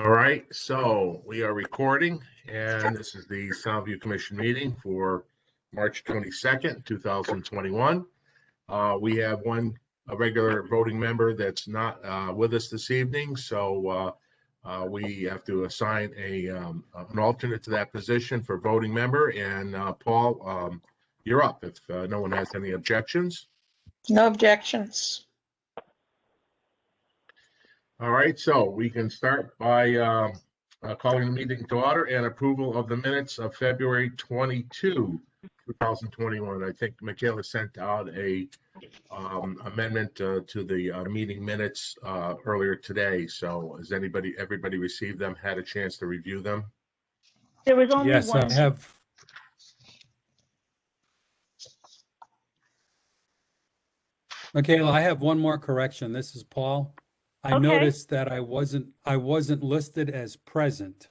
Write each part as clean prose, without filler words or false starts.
All right, so we are recording, and this is the Soundview Commission meeting for March 22nd, 2021. We have a regular voting member that's not with us this evening, so we have to assign an alternate to that position for voting member. And Paul, you're up if no one has any objections. No objections. All right, so we can start by calling the meeting to order and approval of the minutes of February 22, 2021. I think Michaela sent out a amendment to the meeting minutes earlier today. So has everybody received them, had a chance to review them? There was only Yes, one. I have. Michaela, I have one more correction. This is Paul. I Okay. noticed that I wasn't listed as present.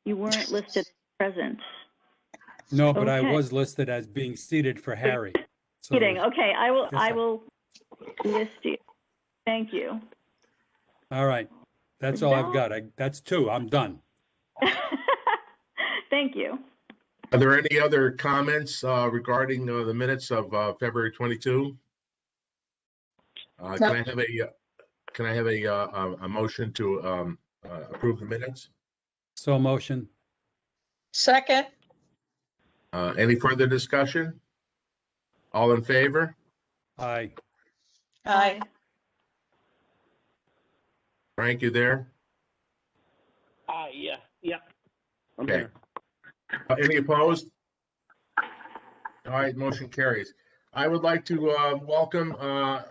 You weren't listed as present. No, but I Okay. was listed as being seated for Harry. So, Kidding. Okay, I Yes, will list you. Thank you. all right. That's all I've got. That's two. I'm done. Thank you. Are there any other comments regarding the minutes of February 22? Can I have a motion to approve the minutes? So motion. Second. Any further discussion? All in favor? Aye. Aye. Frank, you there? Yeah. I'm Okay. here. Any opposed? All right, motion carries. I would like to welcome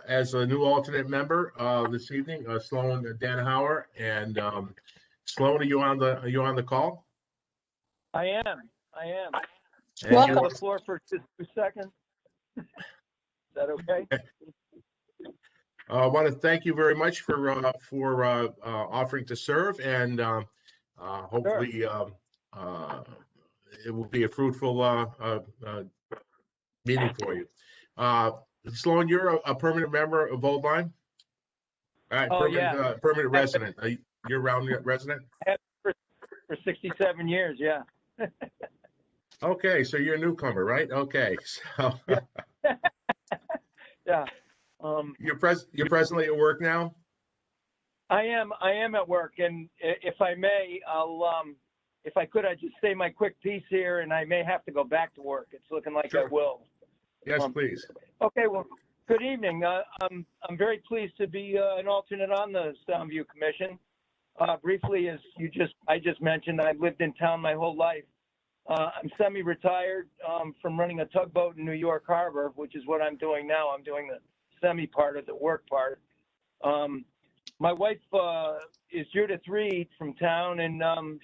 as a new alternate member this evening, Sloan Danhauer. And Sloan, are you on the call? I am. And Welcome. On the floor for just 2 seconds. Is that okay? I want to thank you very much for offering to serve, and hopefully it will be a fruitful meeting for you. Sloan, you're a permanent member of Old Line? All right, Oh, yeah. Permanent resident. You're a round resident? For 67 years, yeah. Okay, so you're a newcomer, right? Okay, so Yeah. you're presently at work now? I am at work, and if I may, if I could, I'd just say my quick piece here, and I may have to go back to work. It's looking like I Sure. will. Yes, please. Okay, well, good evening. I'm very pleased to be an alternate on the Soundview Commission. Briefly, as I just mentioned, I've lived in town my whole life. I'm semi-retired from running a tugboat in New York Harbor, which is what I'm doing now. I'm doing the semi part of the work part. My wife is Judith Reed from town, and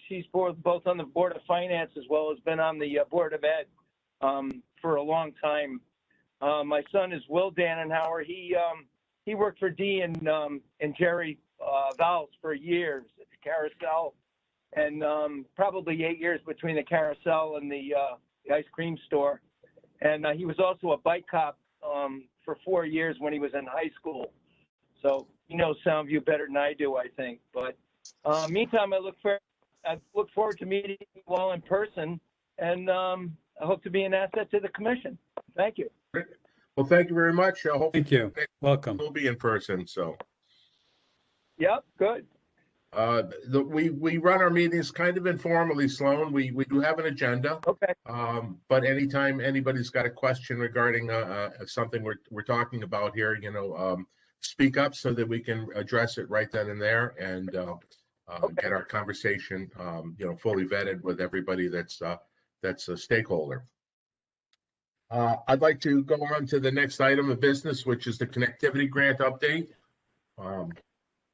she's both on the Board of Finance as well as been on the Board of Ed for a long time. My son is Will Danenhauer. He worked for Dee and Jerry Valls for years at the Carousel, and probably 8 years between the Carousel and the ice cream store. And he was also a bike cop for 4 years when he was in high school. So he knows Soundview better than I do, I think. But meantime, I look forward to meeting you all in person, and I hope to be an asset to the commission. Thank you. Well, thank you very much. I hope Thank you. Welcome. we'll be in person. So. Yep, good. We run our meetings kind of informally, Sloan. We do have an agenda. Okay. But anytime anybody's got a question regarding something we're talking about here, speak up so that we can address it right then and there, and get our conversation, fully vetted with everybody that's a stakeholder. I'd like to go on to the next item of business, which is the connectivity grant update.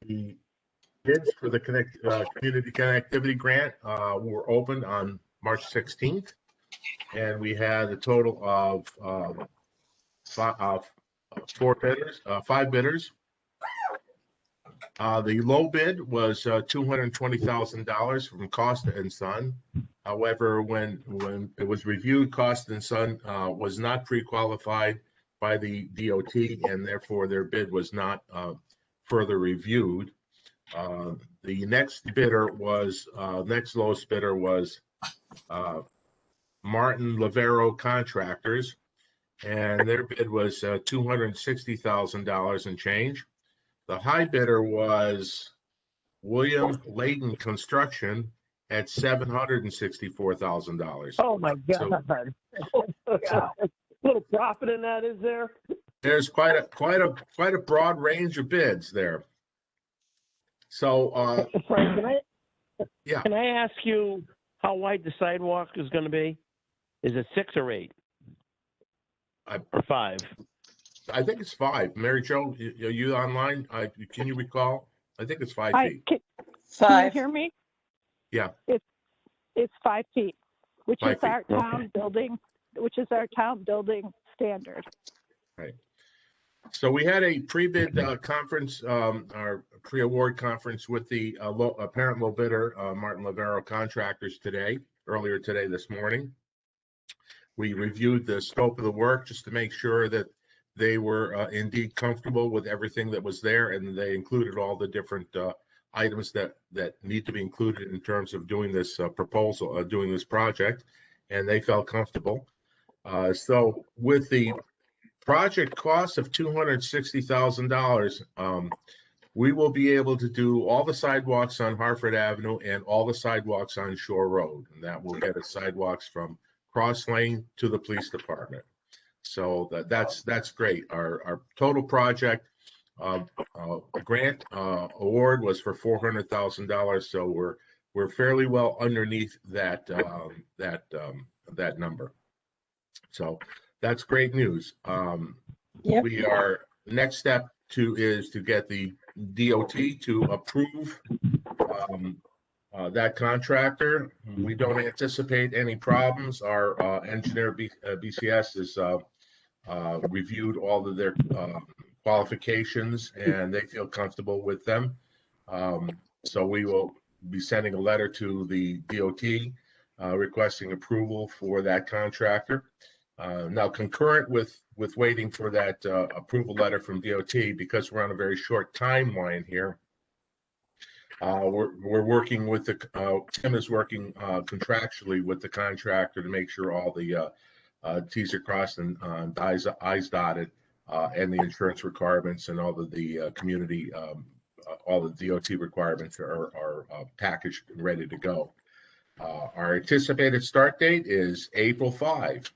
The bids for the community connectivity grant were opened on March 16th, and we had a total of five bidders. The low bid was $220,000 from Costa and Son. However, when it was reviewed, Costa and Son was not pre-qualified by the DOT, and therefore their bid was not further reviewed. The next lowest bidder was Martin Lavero Contractors, and their bid was $260,000 and change. The high bidder was William Layton Construction at $764,000. Oh, my God. Little profit in that, is there? There's quite a broad range of bids there. So, Frank, yeah. can I ask you how wide the sidewalk is going to be? Is it 6 or 8? Or 5? I think it's 5. Mary Jo, are you online? Can you recall? I think it's 5 feet. Can you 5. hear me? Yeah. It's 5 feet, which 5 is our feet. town building, standard. Right. So we had a pre-bid conference, our pre-award conference with the apparent low bidder, Martin Lavero Contractors earlier today, this morning. We reviewed the scope of the work just to make sure that they were indeed comfortable with everything that was there, and they included all the different items that need to be included in terms of doing this proposal, doing this project, and they felt comfortable. So with the project cost of $260,000, we will be able to do all the sidewalks on Hartford Avenue and all the sidewalks on Shore Road, and that will get us sidewalks from Cross Lane to the police department. So that's great. Our total project grant award was for $400,000, so we're fairly well underneath that number. So that's great news. Yep. We are next step is to get the DOT to approve that contractor. We don't anticipate any problems. Our engineer BCS has reviewed all of their qualifications, and they feel comfortable with them. So we will be sending a letter to the DOT requesting approval for that contractor. Now, concurrent with waiting for that approval letter from DOT, because we're on a very short timeline here, we're working with Tim is working contractually with the contractor to make sure all the T's are crossed and I's dotted, and the insurance requirements and all of the community, all the DOT requirements are packaged and ready to go. Our anticipated start date is April 5.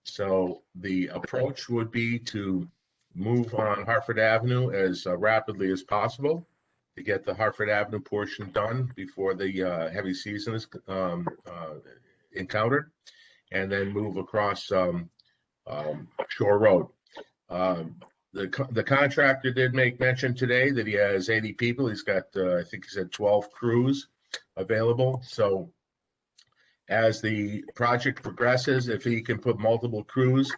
So the approach would be to move on Hartford Avenue as rapidly as possible to get the Hartford Avenue portion done before the heavy season is encountered, and then move across Shore Road. The contractor did make mention today that he has 80 people. He's got, I think he said 12 crews available. So as the project progresses, if he can put multiple crews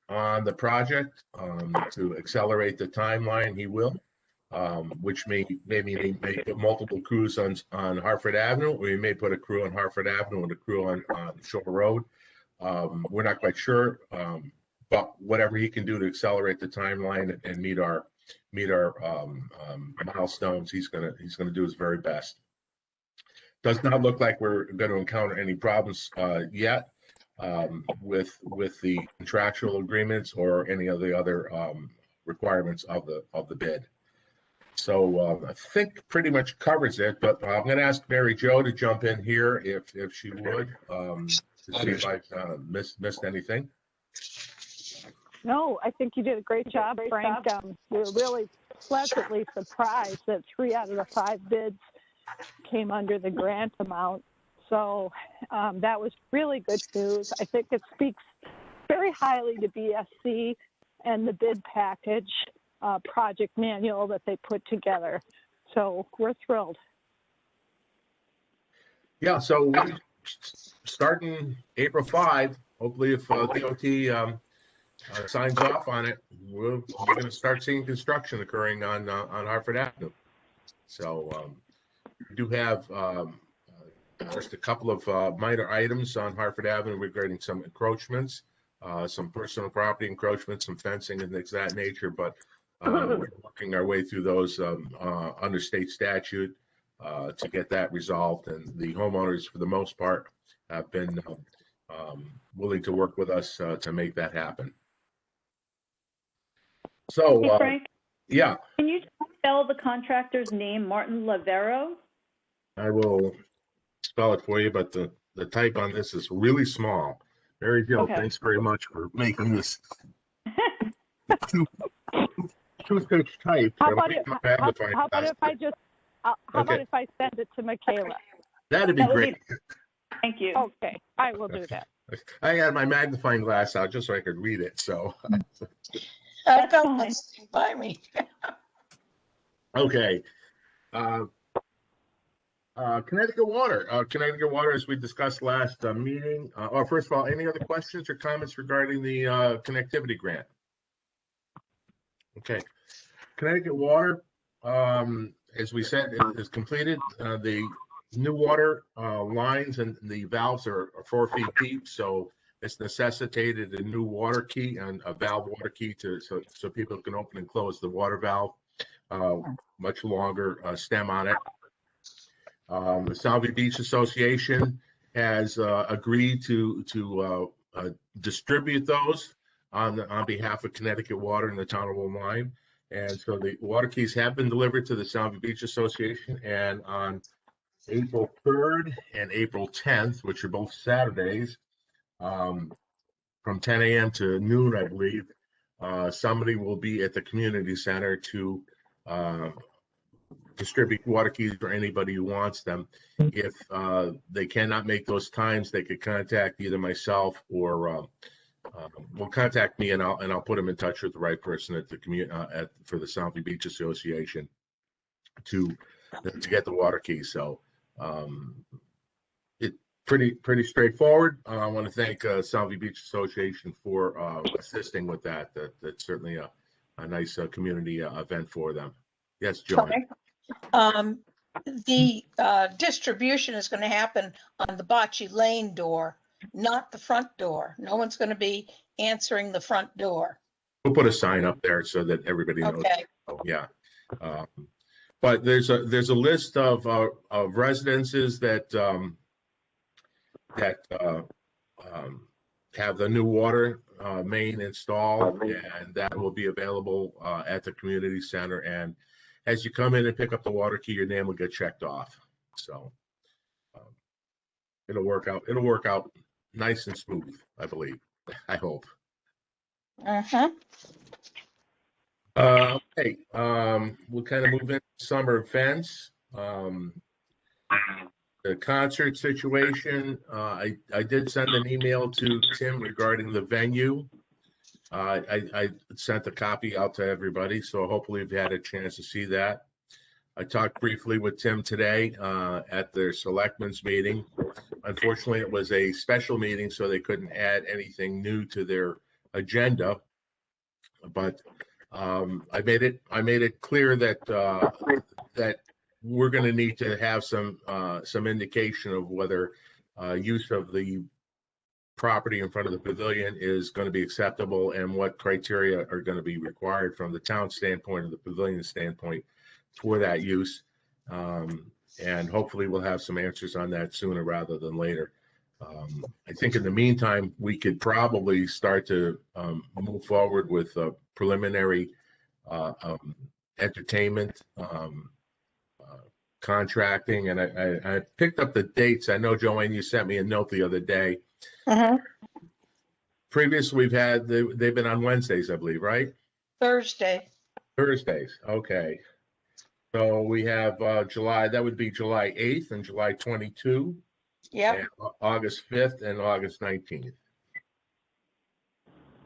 on the project to accelerate the timeline, he will, which maybe he may put multiple crews on Hartford Avenue, or he may put a crew on Hartford Avenue and a crew on Shore Road. We're not quite sure, but whatever he can do to accelerate the timeline and meet our milestones, he's gonna do his very best. Does not look like we're going to encounter any problems yet with the contractual agreements or any of the other requirements of the bid. So I think pretty much covers it, but I'm going to ask Mary Jo to jump in here if she would, to see if I missed anything. No, I think you did a great job, Frank. We were really pleasantly surprised that 3 out of the 5 bids came under the grant amount. So that was really good news. I think it speaks very highly to BSC and the bid package project manual that they put together. So we're thrilled. Yeah, so starting April 5, hopefully if DOT signs off on it, we're going to start seeing construction occurring on Hartford Avenue. So we do have just a couple of minor items on Hartford Avenue regarding some encroachments, some personal property encroachments, some fencing and things of that nature, but We're working our way through those under state statute to get that resolved. And the homeowners, for the most part, have been willing to work with us to make that happen. So, Hey, Frank, yeah, can you spell the contractor's name, Martin Lavero? I will spell it for you, but the type on this is really small. Mary Jo, Okay. thanks very much for making this two-page type. How It'll about make it? my magnifying How about glass. if I just? How about Okay. if I send it to Michaela? That'd be That would great. Thank you. Okay, I will do that. I had my magnifying glass out just so I could read it, so. I've got fine. one sitting by me. Okay. Connecticut Water. Connecticut Water, as we discussed last meeting. Or first of all, any other questions or comments regarding the connectivity grant? Okay. Connecticut Water, as we said, is completed. The new water lines and the valves are 4 feet deep, so it's necessitated a new water key and a valve water key so people can open and close the water valve. Much longer stem on it. The Soundview Beach Association has agreed to distribute those on behalf of Connecticut Water in the town of Lone Lime. And so the water keys have been delivered to the Soundview Beach Association, and on April 3rd and April 10th, which are both Saturdays, from 10 a.m. to noon, I believe, somebody will be at the community center to distribute water keys for anybody who wants them. If they cannot make those times, they could contact either myself or will contact me, and I'll put them in touch with the right person at the for the Soundview Beach Association to get the water keys. So it's pretty straightforward. I want to thank Soundview Beach Association for assisting with that. That's certainly a nice community event for them. Yes, Joan. The distribution is going to happen on the Bocce Lane door, not the front door. No one's going to be answering the front door. We'll put a sign up there so that everybody knows. Okay. Oh, yeah. But there's a list of residences that have the new water main installed, and that will be available at the community center. And as you come in and pick up the water key, your name will get checked off. So it'll work out. It'll work out nice and smooth, I believe. I hope. Uh-huh. Okay. We'll kind of move into summer events. The concert situation. I did send an email to Tim regarding the venue. I sent a copy out to everybody, so hopefully you've had a chance to see that. I talked briefly with Tim today at their selectmen's meeting. Unfortunately, it was a special meeting, so they couldn't add anything new to their agenda. But I made it clear that that we're going to need to have some indication of whether use of the property in front of the pavilion is going to be acceptable and what criteria are going to be required from the town standpoint or the pavilion standpoint for that use. And hopefully we'll have some answers on that sooner rather than later. I think in the meantime, we could probably start to move forward with preliminary entertainment contracting. And I picked up the dates. I know, Joanne, you sent me a note the other day. Uh-huh. Previously, they've been on Wednesdays, I believe, right? Thursdays. Okay. So we have July, that would be July 8th and July 22. Yep. And August 5th and August 19th.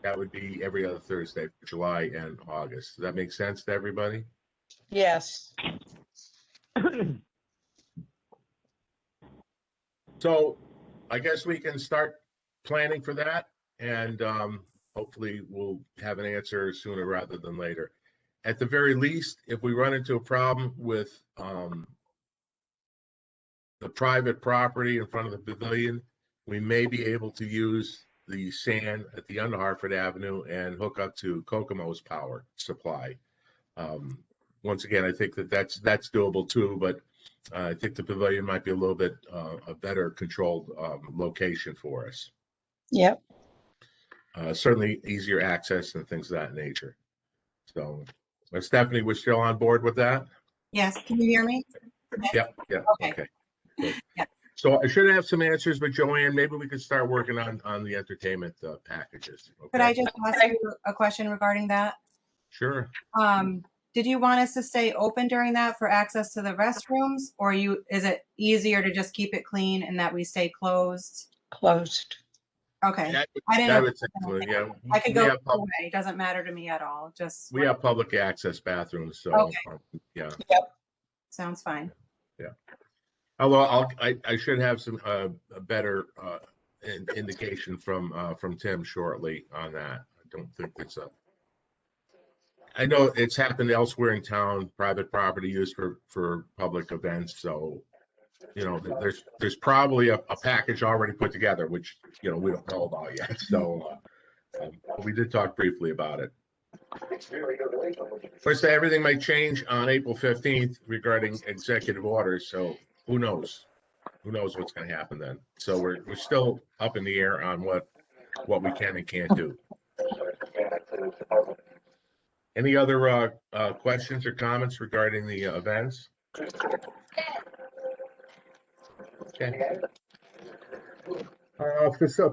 That would be every other Thursday, July and August. Does that make sense to everybody? Yes. So I guess we can start planning for that, and hopefully we'll have an answer sooner rather than later. At the very least, if we run into a problem with the private property in front of the pavilion, we may be able to use the sand at the end of Hartford Avenue and hook up to Kokomo's power supply. Once again, I think that's doable too, but I think the pavilion might be a little bit a better controlled location for us. Yep. Certainly easier access and things of that nature. So, Stephanie, we're still on board with that? Yes, can you hear me? Yep, Okay. okay. Good. Yeah. So I should have some answers, but Joanne, maybe we could start working on the entertainment packages. Could okay? I just ask you a question regarding that? Sure. Did you want us to stay open during that for access to the restrooms, or is it easier to just keep it clean and that we stay closed? Closed. Okay. Yeah, I didn't know. would say so, yeah. I could We go have either way. It doesn't matter to me at all. Just We have public access bathrooms, so Okay. yeah. sounds fine. Although I should have some a better indication from Tim shortly on that. I don't think it's I know it's happened elsewhere in town, private property used for public events. So, you know, there's probably a package already put together, which, you know, we don't know about yet. So we did talk briefly about it. First, everything might change on April 15th regarding executive orders. So who knows? Who knows what's going to happen then? So we're still up in the air on what we can and can't do. Any other questions or comments regarding the events? Okay.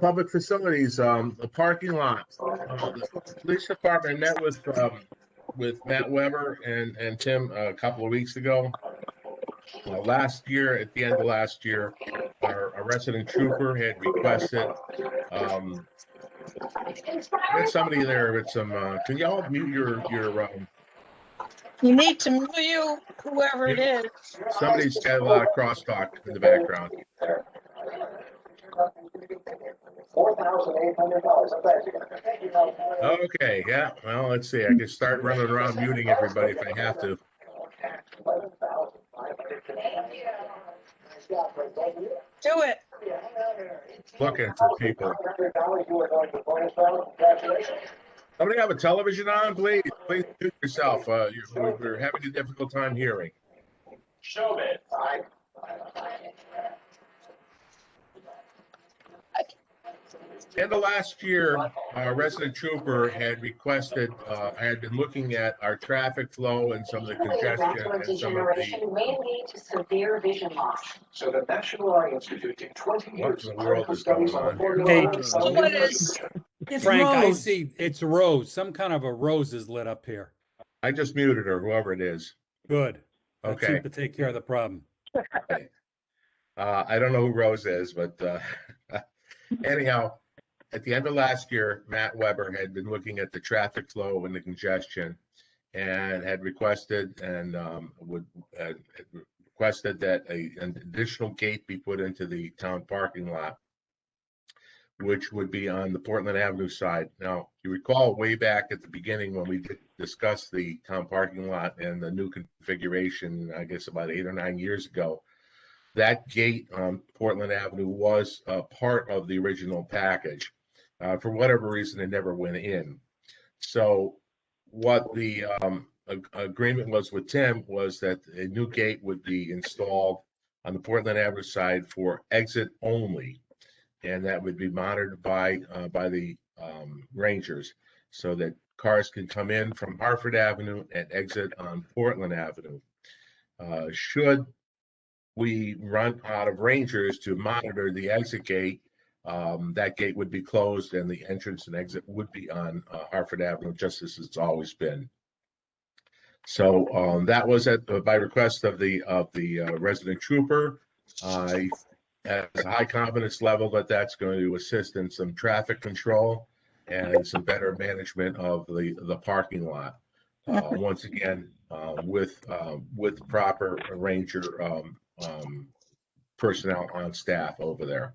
Public facilities, the parking lot. The police department met with Matt Weber and Tim a couple of weeks ago. Last year, at the end of last year, our resident trooper had requested. There's somebody there with some. Can y'all mute your? You need to mute whoever it is. Somebody's got a lot of crosstalk in the background. Okay, yeah. Well, let's see. I can start running around muting everybody if I have to. Do it. Looking for people. Somebody have a television on, please. Please mute yourself. We're having a difficult time hearing. End of last year, our resident trooper had requested, had been looking at our traffic flow and some of the congestion and some of the. May lead to severe vision loss. So the National Eye Institute in 20 years. What in the world is going on here? Hey, Someone is. It's Frank, I Rose. see it's Rose. Some kind of a rose is lit up here. I just muted her, whoever it is. Good. That Okay. seemed to take care of the problem. I don't know who Rose is, but anyhow, at the end of last year, Matt Weber had been looking at the traffic flow and the congestion, and had requested and requested that an additional gate be put into the town parking lot, which would be on the Portland Avenue side. Now, you recall way back at the beginning when we did discuss the town parking lot and the new configuration, I guess about 8 or 9 years ago, that gate on Portland Avenue was part of the original package. For whatever reason, it never went in. So what the agreement was with Tim was that a new gate would be installed on the Portland Avenue side for exit only. And that would be monitored by the rangers so that cars can come in from Hartford Avenue and exit on Portland Avenue. Should we run out of rangers to monitor the exit gate, that gate would be closed and the entrance and exit would be on Hartford Avenue, just as it's always been. So that was by request of the resident trooper. He has a high confidence level that that's going to assist in some traffic control and some better management of the parking lot. Once again, with proper ranger personnel on staff over there.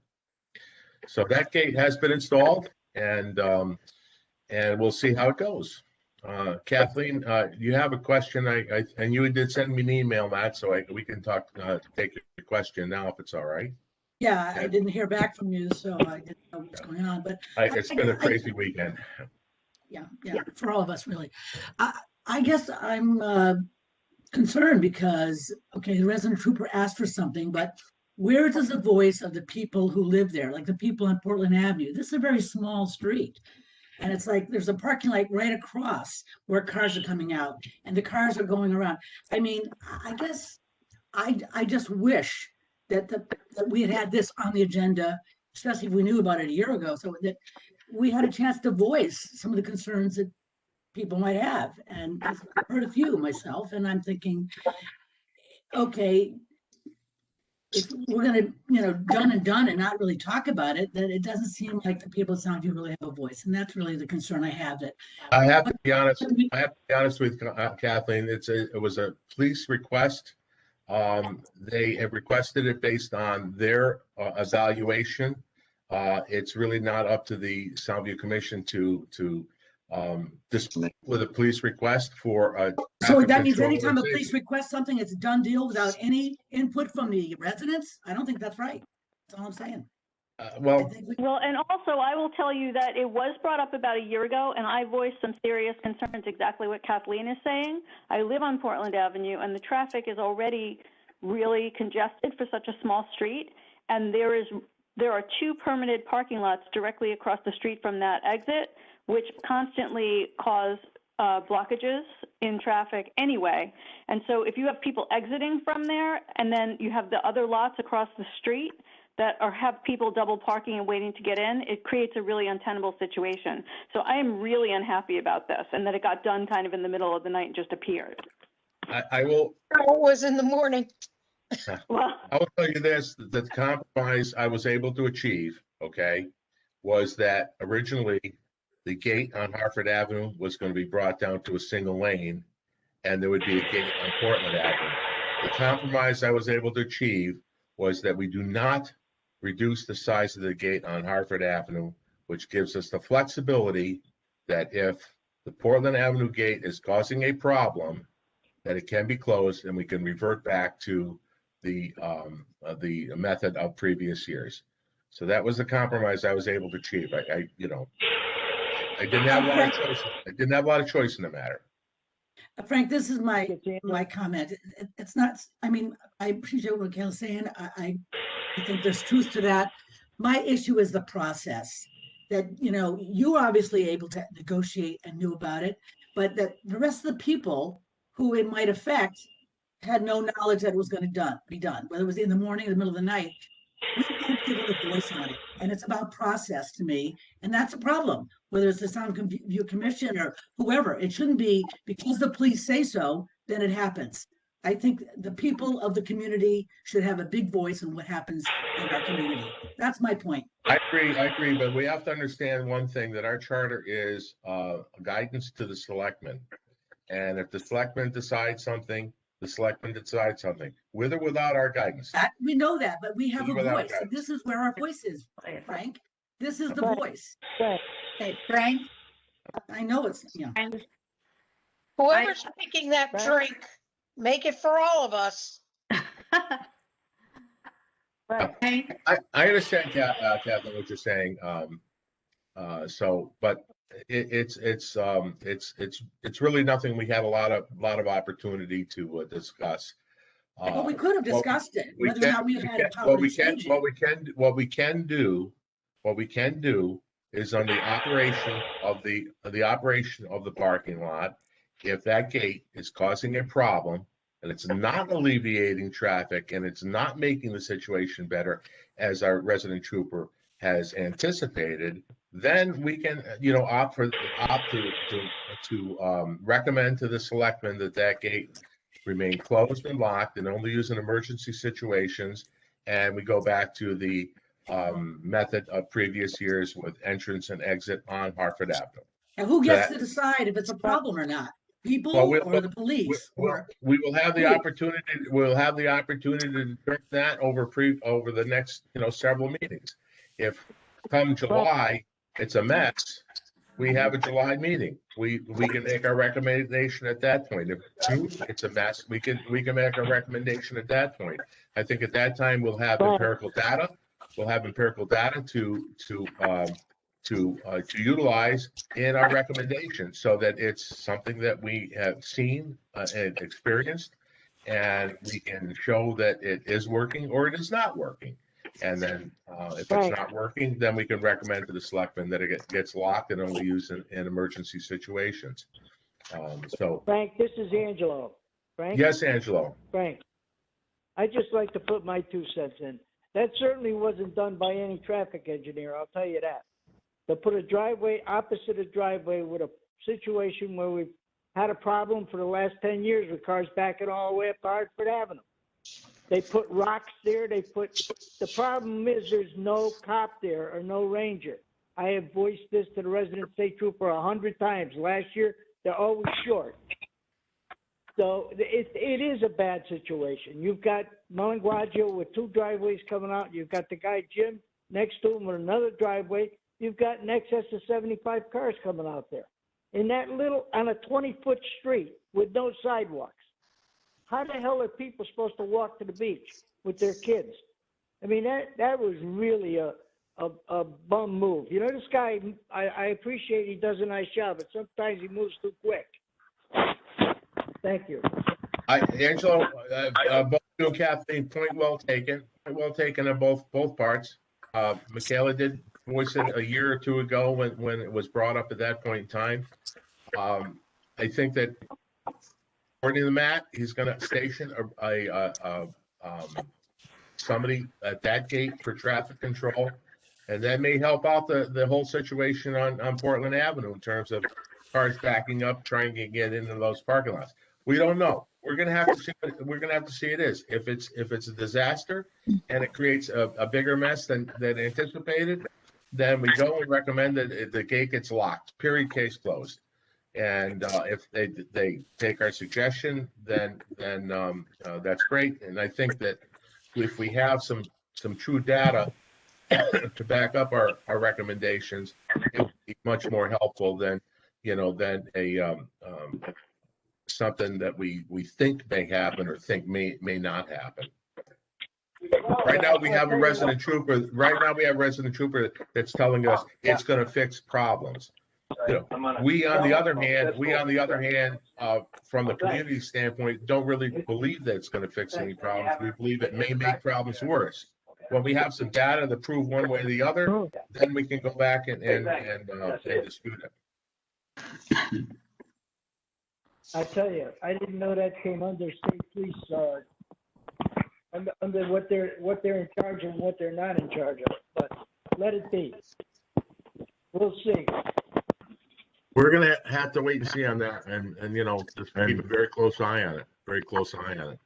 So that gate has been installed, and we'll see how it goes. Kathleen, you have a question? And you did send me an email, Matt, so we can take your question now if it's all right. Yeah, I didn't hear back from you, so I didn't know what's going on. But It's been a crazy weekend. Yeah, for all of us, really. I guess I'm concerned because, okay, the resident trooper asked for something, but where does the voice of the people who live there, like the people on Portland Avenue? This is a very small street. And it's like there's a parking lot right across where cars are coming out and the cars are going around. I mean, I guess I just wish that that we had this on the agenda, especially if we knew about it a year ago, so that we had a chance to voice some of the concerns that people might have. And I've heard a few myself, and I'm thinking, okay, if we're gonna, done and not really talk about it, then it doesn't seem like the people at Soundview really have a voice. And that's really the concern I have, that I have to be honest. I have to be honest with Kathleen. It was a police request. They have requested it based on their evaluation. It's really not up to the Soundview Commission to display with a police request for a. So traffic that means control anytime a organization. police requests something, it's a done deal without any input from the residents? I don't think that's right. That's all I'm saying. I Well, think we- Well, and also I will tell you that it was brought up about a year ago, and I voiced some serious concerns, exactly what Kathleen is saying. I live on Portland Avenue, and the traffic is already really congested for such a small street, and there are 2 permanent parking lots directly across the street from that exit, which constantly cause blockages in traffic anyway. And so if you have people exiting from there, and then you have the other lots across the street that have people double parking and waiting to get in, it creates a really untenable situation. So I am really unhappy about this, and that it got done kind of in the middle of the night and just appeared. I will. It was in the morning. Well, I will tell you this: the compromise I was able to achieve, okay, was that originally the gate on Hartford Avenue was going to be brought down to a single lane, and there would be a gate on Portland Avenue. The compromise I was able to achieve was that we do not reduce the size of the gate on Hartford Avenue, which gives us the flexibility that if the Portland Avenue gate is causing a problem, that it can be closed and we can revert back to the method of previous years. So that was the compromise I was able to achieve. I didn't have a lot of choice. I didn't have a lot of choice in the matter. Frank, this is my comment. It's not, I mean, I appreciate what Kayla's saying. I think there's truth to that. My issue is the process, that, you were obviously able to negotiate and knew about it, but that the rest of the people who it might affect had no knowledge that it was going to be done, whether it was in the morning or the middle of the night. We can't give it a voice on it. And it's about process to me. And that's a problem, whether it's the Soundview Commission or whoever. It shouldn't be because the police say so, then it happens. I think the people of the community should have a big voice in what happens in our community. That's my point. I agree, but we have to understand one thing, that our charter is guidance to the selectmen. And if the selectmen decide something, the selectmen decide something, with or without our guidance. We know that, but we have a Without voice. guidance. This is where our voice is, Frank. This is the voice. Okay, Frank, I know it's, Whoever's picking that drink, make it for all of us. Frank, I understand, Kathleen, what you're saying. But it's really nothing. We have a lot of opportunity to discuss. well, we could have discussed it, we whether or not we had a power to change it. What we can do is on the operation of the parking lot, if that gate is causing a problem and it's not alleviating traffic and it's not making the situation better, as our resident trooper has anticipated, then we can, opt to recommend to the selectmen that gate remain closed and locked and only use in emergency situations. And we go back to the method of previous years with entrance and exit on Hartford Avenue. And who gets to decide if it's a problem or not? People or the police? We will have the opportunity. We'll have the opportunity to determine that over the next, several meetings. If come July it's a mess, we have a July meeting. We can make our recommendation at that point. If June it's a mess, we can make a recommendation at that point. I think at that time we'll have empirical data. We'll have empirical data to to utilize in our recommendations, so that it's something that we have seen and experienced, and we can show that it is working or it is not working. And then if it's not working, then we can recommend to the selectmen that it gets locked and only used in emergency situations. So Frank, this is Angelo. Frank? yes, Angelo. Frank, I'd just like to put my 2 cents in. That certainly wasn't done by any traffic engineer, I'll tell you that. To put a driveway opposite a driveway with a situation where we've had a problem for the last 10 years with cars backing all the way up to Hartford Avenue. They put rocks there, the problem is there's no cop there or no ranger. I have voiced this to the resident state trooper 100 times. Last year, they're always short. So it is a bad situation. You've got Melanguaggio with 2 driveways coming out. You've got the guy Jim next to him with another driveway. You've got in excess of 75 cars coming out there. In that little, on a 20-foot street with no sidewalks. How the hell are people supposed to walk to the beach with their kids? I mean, that was really a bum move. You know, this guy, I appreciate he does a nice job, but sometimes he moves too quick. Thank you. Angelo, both you and Kathleen, point well taken. Point well taken on both parts. Michaela did voice it a year or 2 ago when it was brought up at that point in time. I think that according to Matt, he's going to station somebody at that gate for traffic control, and that may help out the whole situation on Portland Avenue in terms of cars backing up, trying to get into those parking lots. We don't know. We're going to have to see. We're going to have to see it is. If it's a disaster and it creates a bigger mess than anticipated, then we go and recommend that the gate gets locked. Period. Case closed. And if they take our suggestion, then that's great. And I think that if we have some true data to back up our recommendations, it would be much more helpful than a something that we think may happen or think may not happen. Right now we have a resident trooper. Right now we have a resident trooper that's telling us it's going to fix problems. We on the other hand, from the community standpoint, don't really believe that it's going to fix any problems. We believe it may make problems worse. When we have some data to prove one way or the other, then we can go back and dispute it. I tell you, I didn't know that came under state police, under what they're in charge of and what they're not in charge of. But let it be. We'll see. We're gonna have to wait and see on that, and just keep a very close eye on it. Very close eye on it.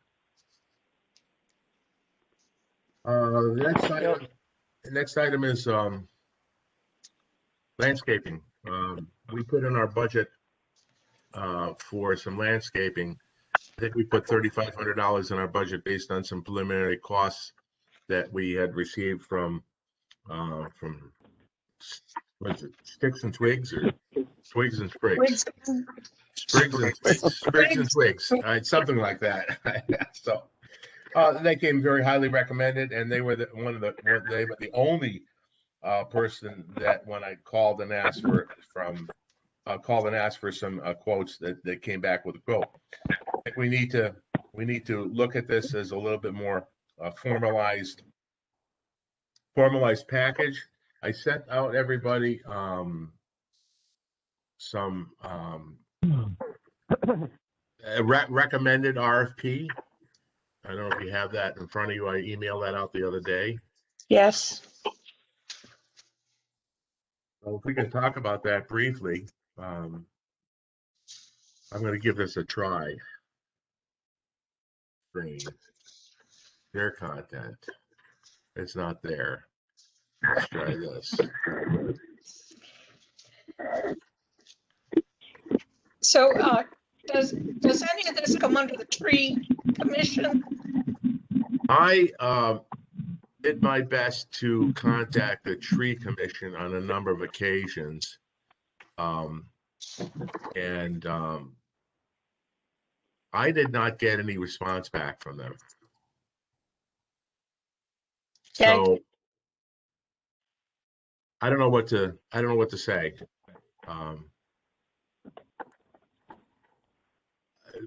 The next item is landscaping. We put in our budget for some landscaping. I think we put $3,500 in our budget based on some preliminary costs that we had received from what is it, Sticks and Twigs or Twigs and Sprigs? Sprigs and Twigs, something like that. So they came very highly recommended, and they were the only person that when I called and asked for some quotes that came back with a quote. I think we need to look at this as a little bit more formalized package. I sent out everybody some recommended RFP. I don't know if you have that in front of you. I emailed that out the other day. Yes. So if we can talk about that briefly, I'm going to give this a try. Their content. It's not there. Let's try this. So does any of this come under the tree commission? I did my best to contact the tree commission on a number of occasions. And I did not get any response back from them. Okay. So I don't know what to say.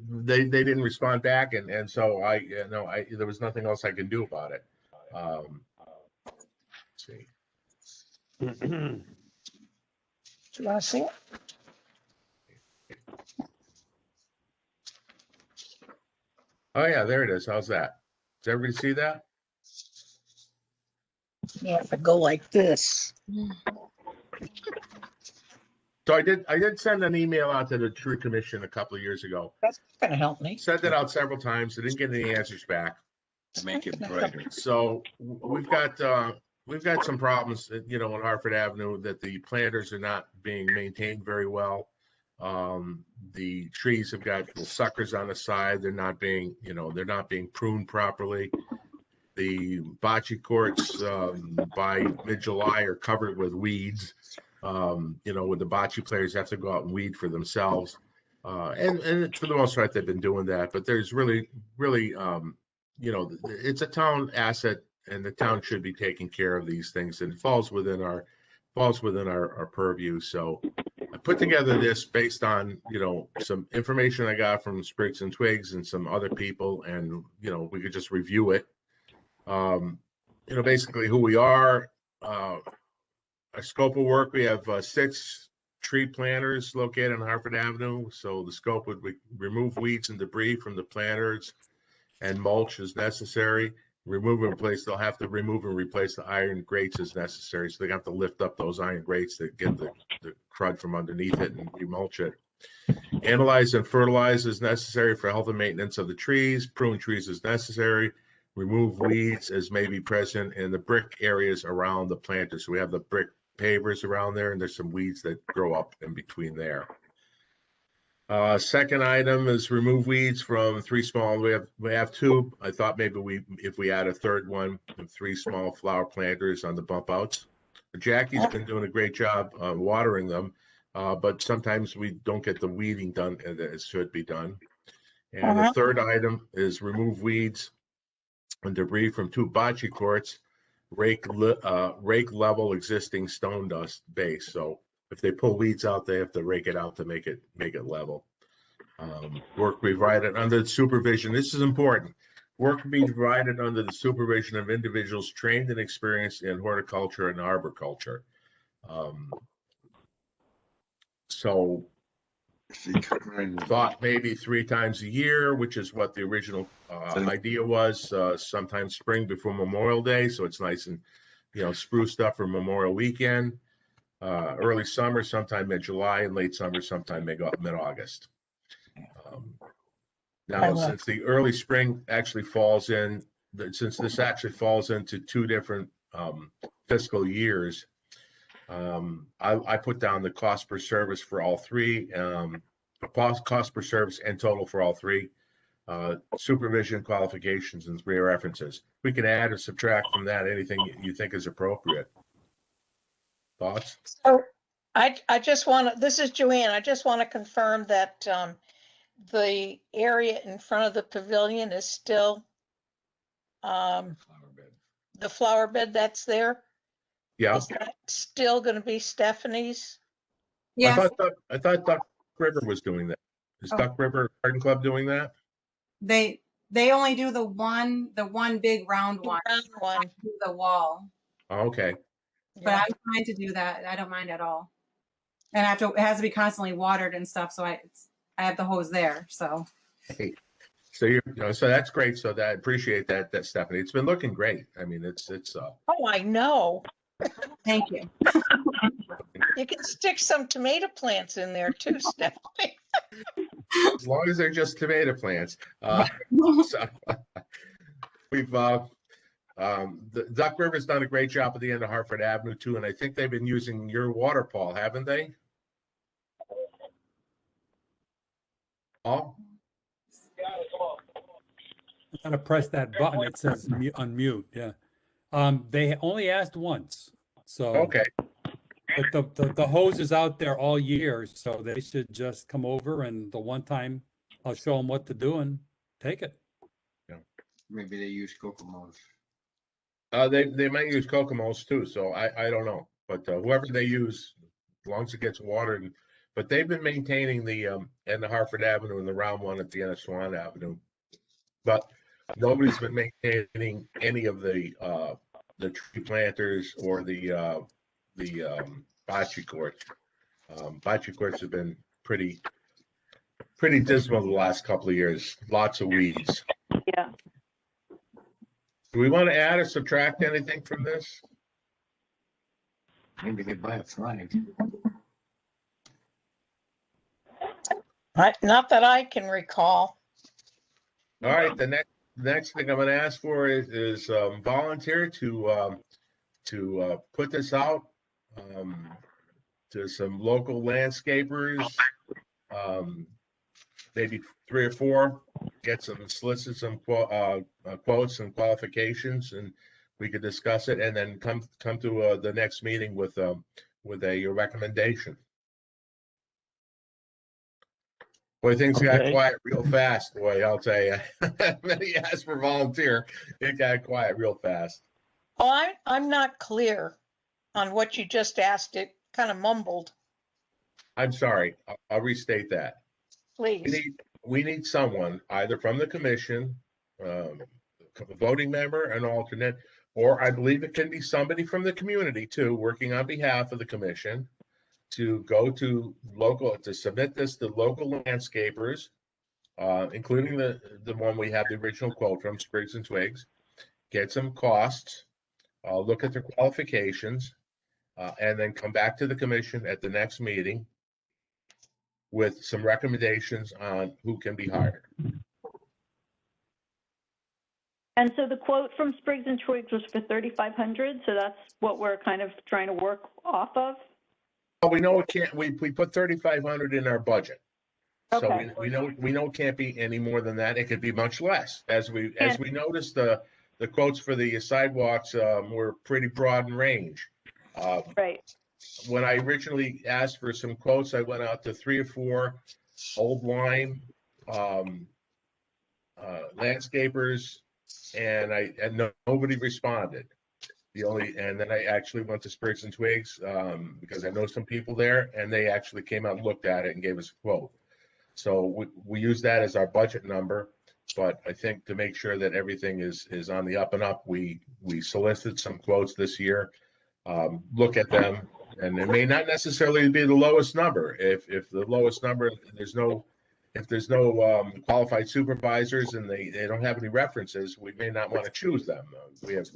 They didn't respond back, and so there was nothing else I could do about it. Let's see. Do you want to see it? Oh yeah, there it is. How's that? Does everybody see that? You have to go like this. So I did send an email out to the Tree Commission a couple of years ago. That's going to help me. Sent it out several times. I didn't get any answers back. To make it brighter. So we've got some problems, on Hartford Avenue, that the planters are not being maintained very well. The trees have got suckers on the side. They're not being pruned properly. The bocce courts by mid-July are covered with weeds. With the bocce players have to go out and weed for themselves. And for the most part, they've been doing that. But there's really, it's a town asset, and the town should be taking care of these things, and it falls within our purview. So I put together this based on some information I got from Sprigs and Twigs and some other people, and we could just review it. Basically who we are, our scope of work. We have 6 tree planters located on Hartford Avenue. So the scope would remove weeds and debris from the planters and mulch as necessary. Remove and replace. They'll have to remove and replace the iron grates as necessary. So they have to lift up those iron grates that get the crud from underneath it and remulch it. Analyze and fertilize as necessary for health and maintenance of the trees. Prune trees as necessary. Remove weeds as may be present in the brick areas around the planters. So we have the brick pavers around there, and there's some weeds that grow up in between there. Second item is remove weeds from 3 small. We have 2. I thought maybe if we add a third one, 3 small flower planters on the bump outs. Jackie's been doing a great job watering them, but sometimes we don't get the weeding done as it should be done. And the third item is remove weeds and debris from 2 bocce courts. Rake level existing stone dust base. So if they pull weeds out, they have to rake it out to make it level. Work provided under the supervision. This is important. Work be provided under the supervision of individuals trained and experienced in horticulture and arboriculture. So thought maybe 3 times a year, which is what the original idea was. Sometime spring before Memorial Day, so it's nice and spruced up for Memorial Weekend. Early summer, sometime mid-July, and late summer, sometime mid-August. Now, since the early spring actually falls in, since this actually falls into 2 different fiscal years, I put down the cost per service for all 3, cost per service and total for all 3, supervision, qualifications, and 3 references. We can add or subtract from that anything you think is appropriate. Thoughts? So I just want to, this is Joanne. I just want to confirm that the area in front of the pavilion is still the flower bed that's there. Yeah. Is that still going to be Stephanie's? Yeah. I thought Duck River was doing that. Is Duck River Garden Club doing that? They only do the one big round one. Do the wall. Oh, okay. But I'm trying to do that. I don't mind at all. And it has to be constantly watered and stuff. So I have the hose there. So. Hey, so so that's great. So I appreciate that, Stephanie. It's been looking great. I mean, it's. Oh, I know. Thank you. You can stick some tomato plants in there too, Stephanie. As long as they're just tomato plants. So we've the Duck River's done a great job at the end of Hartford Avenue too, and I think they've been using your water, Paul, haven't they? Paul? I gotta press that button. It says unmute. Yeah. They only asked once. So okay. But the hose is out there all year, so they should just come over, and the one time I'll show them what to do and take it. Yeah. Maybe they use Kokomo's. They might use Kokomo's too, so I don't know. but whoever they use, as long as it gets watered. But they've been maintaining the end of Hartford Avenue and the round one at the end of Swan Avenue. But nobody's been maintaining any of the tree planters or the bocce courts. Bocce courts have been pretty dismal the last couple of years. Lots of weeds. Yeah. Do we want to add or subtract anything from this? Maybe they buy a flag. Not that I can recall. All right, the next thing I'm going to ask for is volunteer to put this out to some local landscapers, maybe 3 or 4. Get solicit some quotes and qualifications, and we could discuss it, and then come to the next meeting with a recommendation. Boy, things got quiet real fast. Boy, I'll tell you. When he asked for volunteer, it got quiet real fast. Oh, I'm not clear on what you just asked. It kind of mumbled. I'm sorry. I'll restate that. Please. We need someone either from the commission, a voting member, an alternate, or I believe it can be somebody from the community too, working on behalf of the commission, to go to submit this to local landscapers, including the one we have the original quote from, Sprigs and Twigs, get some costs, look at their qualifications, and then come back to the commission at the next meeting with some recommendations on who can be hired. And so the quote from Sprigs and Twigs was for $3,500. So that's what we're kind of trying to work off of. Well, we know it can't. We put 3,500 in our budget, Okay. so we know it can't be any more than that. It could be much less. As we noticed, the quotes for the sidewalks were pretty broad in range. Right. When I originally asked for some quotes, I went out to 3 or 4 old line landscapers, and nobody responded. And then I actually went to Sprigs and Twigs because I know some people there, and they actually came out and looked at it and gave us a quote. So we use that as our budget number. But I think to make sure that everything is on the up and up, we solicited some quotes this year. Look at them, and it may not necessarily be the lowest number. If the lowest number, if there's no qualified supervisors and they don't have any references, we may not want to choose them. We have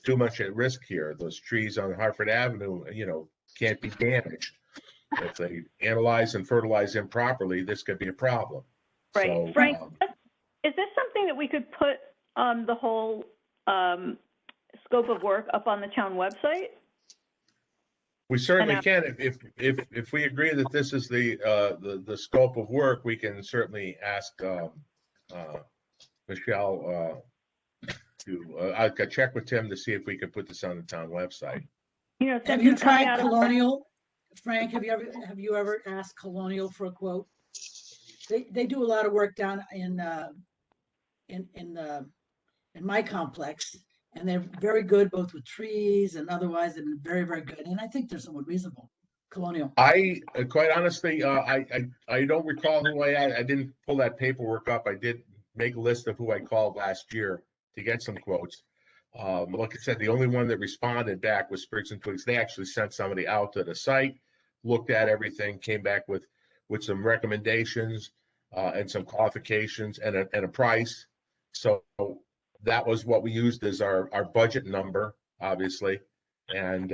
too much at risk here. Those trees on Hartford Avenue, can't be damaged. If they analyze and fertilize improperly, this could be a problem. Right. So, Frank, is this something that we could put the whole scope of work up on the town website? We certainly can. If we agree that this is the scope of work, we can certainly ask Michelle I could check with Tim to see if we could put this on the town website. Have you tried Colonial, Frank? Have you ever asked Colonial for a quote? They do a lot of work down in my complex. And they're very good, both with trees and otherwise. They've been very, very good. And I think they're somewhat reasonable. Colonial. I quite honestly, I don't recall who I didn't pull that paperwork up. I did make a list of who I called last year to get some quotes. Like I said, the only one that responded back was Sprigs and Twigs. They actually sent somebody out to the site, looked at everything, came back with some recommendations and some qualifications and a price. So that was what we used as our budget number, obviously. And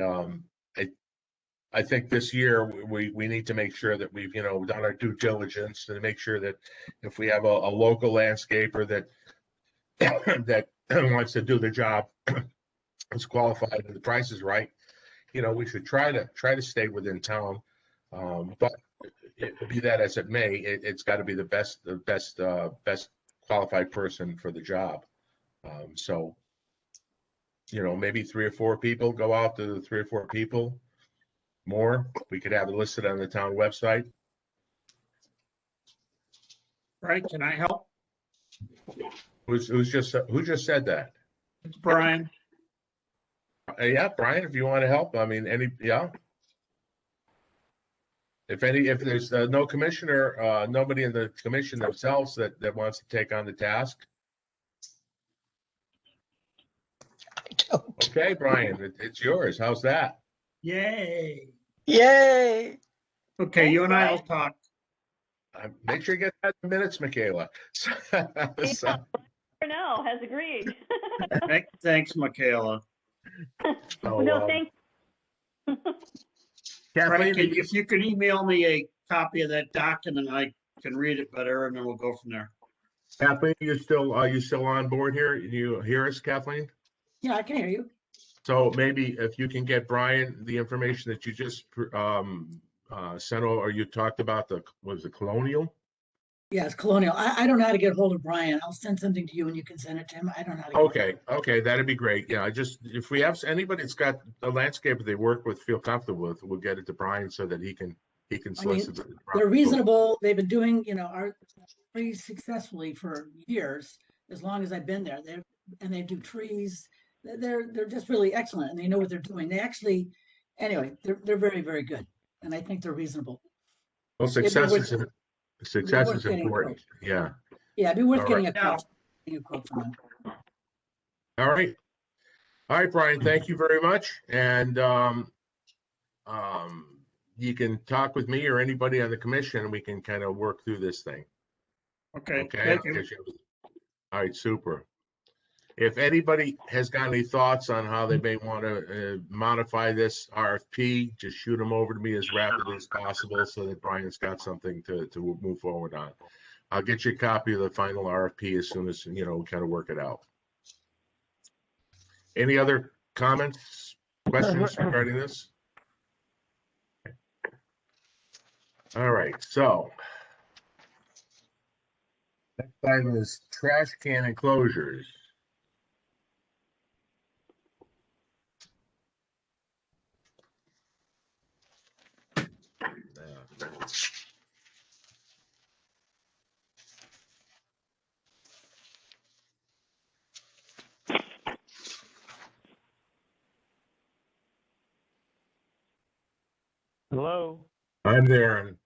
I think this year we need to make sure that we've done our due diligence to make sure that if we have a local landscaper that that wants to do the job, is qualified and the price is right, we should try to stay within town. But be that as it may, it's got to be the best qualified person for the job. So, maybe 3 or 4 people go out to the 3 or 4 people more. We could have it listed on the town website. Right, can I help? Who just said that? It's Brian. Yeah, Brian, if you want to help, I mean, yeah. If there's no commissioner, nobody in the commission themselves that wants to take on the task. Okay, Brian, it's yours. How's that? Yay. Yay. Okay, you and I will talk. Make sure you get that in the minutes, Michaela. Cornell has agreed. Thanks, Michaela. No, thank you. Frank, if you could email me a copy of that document, I can read it better, and then we'll go from there. Kathleen, you still on board here? You hear us, Kathleen? Yeah, I can hear you. So maybe if you can get Brian the information that you just sent over, or you talked about was it Colonial? Yes, Colonial. I don't know how to get a hold of Brian. I'll send something to you and you can send it to him. I don't know how to Okay, that'd be great. Yeah, if we have anybody that's got a landscape that they work with, feel comfortable with, we'll get it to Brian so that he can solicit. I mean, they're reasonable. They've been doing, art pretty successfully for years, as long as I've been there. They do trees. They're just really excellent, and they know what they're doing. They actually, anyway, they're very, very good, and I think they're reasonable. Well, success is important. Yeah. Yeah, it'd be worth getting a quote from them. All right, Brian. Thank you very much, and you can talk with me or anybody on the commission, and we can kind of work through this thing. Okay. Thank you. All right, super. If anybody has got any thoughts on how they may want to modify this RFP, just shoot them over to me as rapidly as possible so that Brian's got something to move forward on. I'll get you a copy of the final RFP as soon as, we kind of work it out. Any other comments, questions regarding this? All right, so next item is trash can enclosures. Hello. I'm there. I'm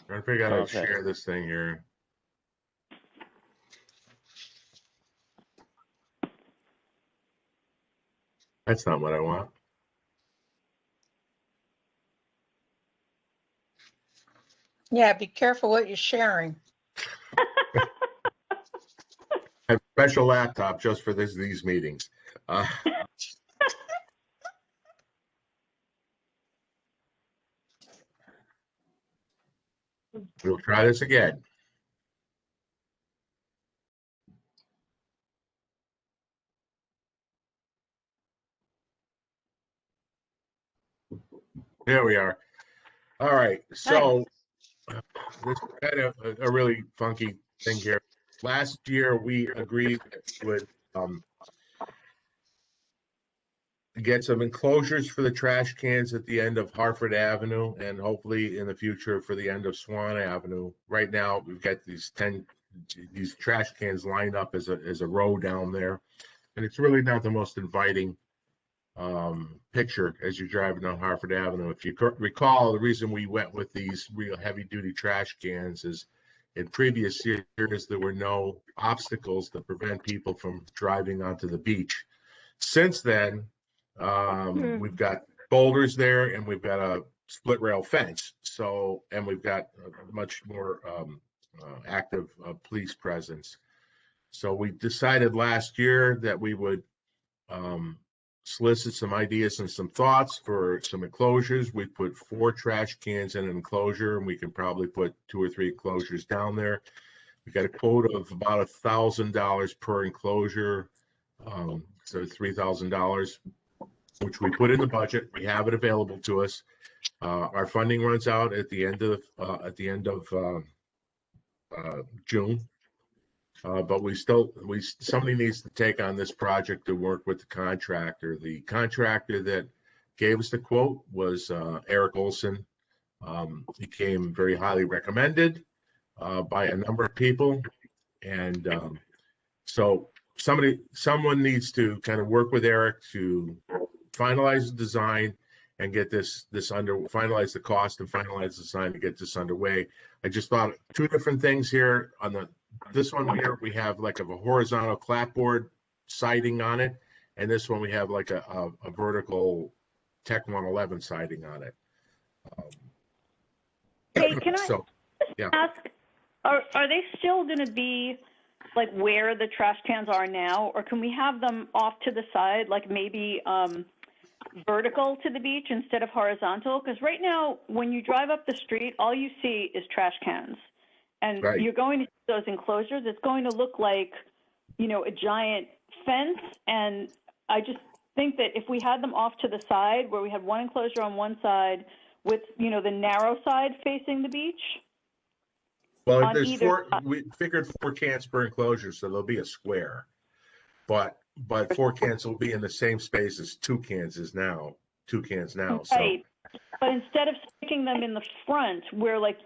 trying to figure out how to Okay. share this thing here. That's not what I want. Yeah, be careful what you're sharing. I have a special laptop just for these meetings. We'll try this again. There we are. All right. So this is kind of a really funky thing here. Last year, we agreed with get some enclosures for the trash cans at the end of Hartford Avenue, and hopefully in the future for the end of Swan Avenue. Right now, we've got these trash cans lined up as a row down there, and it's really not the most inviting picture as you're driving down Hartford Avenue. If you recall, the reason we went with these real heavy-duty trash cans is in previous years there were no obstacles to prevent people from driving onto the beach. Since then, we've got boulders there, and we've got a split rail fence. So, and we've got a much more active police presence. So we decided last year that we would solicit some ideas and some thoughts for some enclosures. We put 4 trash cans in an enclosure, and we can probably put 2 or 3 enclosures down there. We got a quote of about $1,000 per enclosure, so $3,000, which we put in the budget. We have it available to us. Our funding runs out at the end of June. But somebody needs to take on this project to work with the contractor. The contractor that gave us the quote was Eric Olson. He came very highly recommended by a number of people. And so someone needs to kind of work with Eric to finalize the design and get finalize the cost and finalize the design to get this underway. I just thought two different things here. On this one here, we have like a horizontal clapboard siding on it, and this one we have like a vertical Tech 111 siding on it. Hey, can I So, yeah. ask, are they still going to be like where the trash cans are now, or can we have them off to the side, like maybe vertical to the beach instead of horizontal? Because right now, when you drive up the street, all you see is trash cans. And Right. you're going to see those enclosures. It's going to look like, a giant fence. And I just think that if we had them off to the side, where we had one enclosure on one side with, the narrow side facing the beach. Well, on there's either we figured 4 cans per enclosure, so there'll be a square. But 4 cans will be in the same space as 2 cans is now. 2 cans now. So Right. But instead of sticking them in the front where like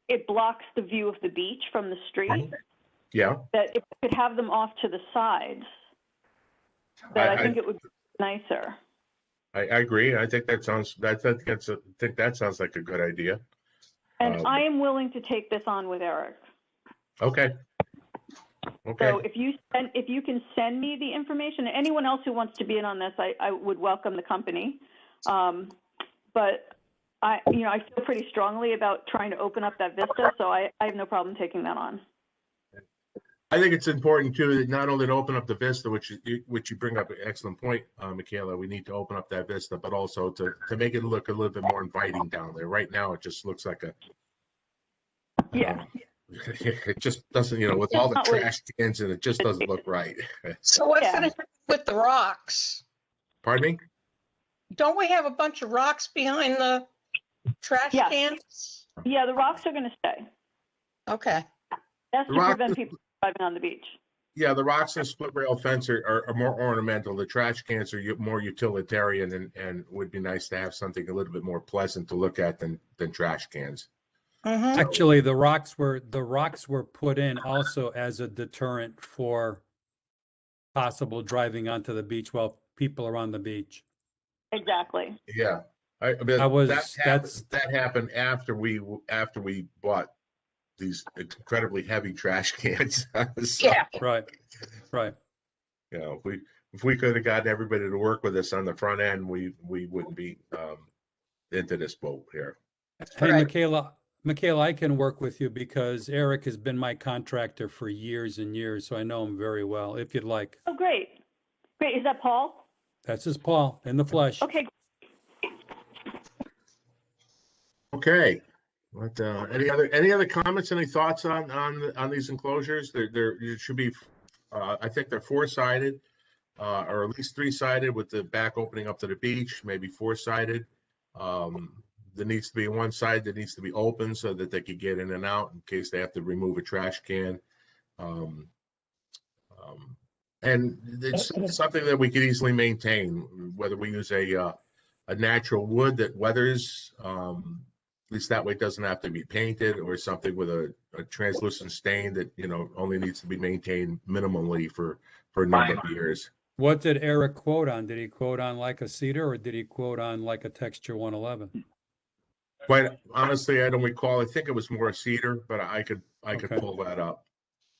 it blocks the view of the beach from the street, yeah, that if we could have them off to the sides, that I think it would be nicer. I agree. I think that sounds that sounds like a good idea. And I am willing to take this on with Eric. Okay. Okay. So if you can send me the information, and anyone else who wants to be in on this, I would welcome the company. But I feel pretty strongly about trying to open up that vista, so I have no problem taking that on. I think it's important too that not only to open up the vista, which you bring up an excellent point, Michaela. We need to open up that vista, but also to make it look a little bit more inviting down there. Right now, it just looks like a it just doesn't, with all the trash cans and it just doesn't look right. So what's going to happen with the rocks? Pardon me? Don't we have a bunch of rocks behind the trash cans? Yeah, the rocks are going to stay. Okay. That's to prevent people from driving on the beach. Yeah, the rocks and split rail fence are more ornamental. The trash cans are more utilitarian and would be nice to have something a little bit more pleasant to look at than trash cans. Mm-hmm. Actually, the rocks were put in also as a deterrent for possible driving onto the beach while people are on the beach. Exactly. Yeah, that happened after we bought these incredibly heavy trash cans. So, yeah. Right. If we could have gotten everybody to work with us on the front end, we wouldn't be into this boat here. Hey, right. Michaela, I can work with you because Eric has been my contractor for years and years, so I know him very well, if you'd like. Oh, great. Great. Is that Paul? That's his Paul, in the flesh. Okay. Okay. What, any other comments, any thoughts on these enclosures? There should be, I think they're 4-sided, or at least 3-sided with the back opening up to the beach, maybe 4-sided. There needs to be one side that needs to be open so that they could get in and out in case they have to remove a trash can. And it's something that we could easily maintain, whether we use a natural wood that weathers, at least that way it doesn't have to be painted, or something with a translucent stain that, only needs to be maintained minimally for a number of years. What did Eric quote on? Did he quote on like a cedar, or did he quote on like a texture 111? Quite honestly, I don't recall. I think it was more cedar, but I could pull that up.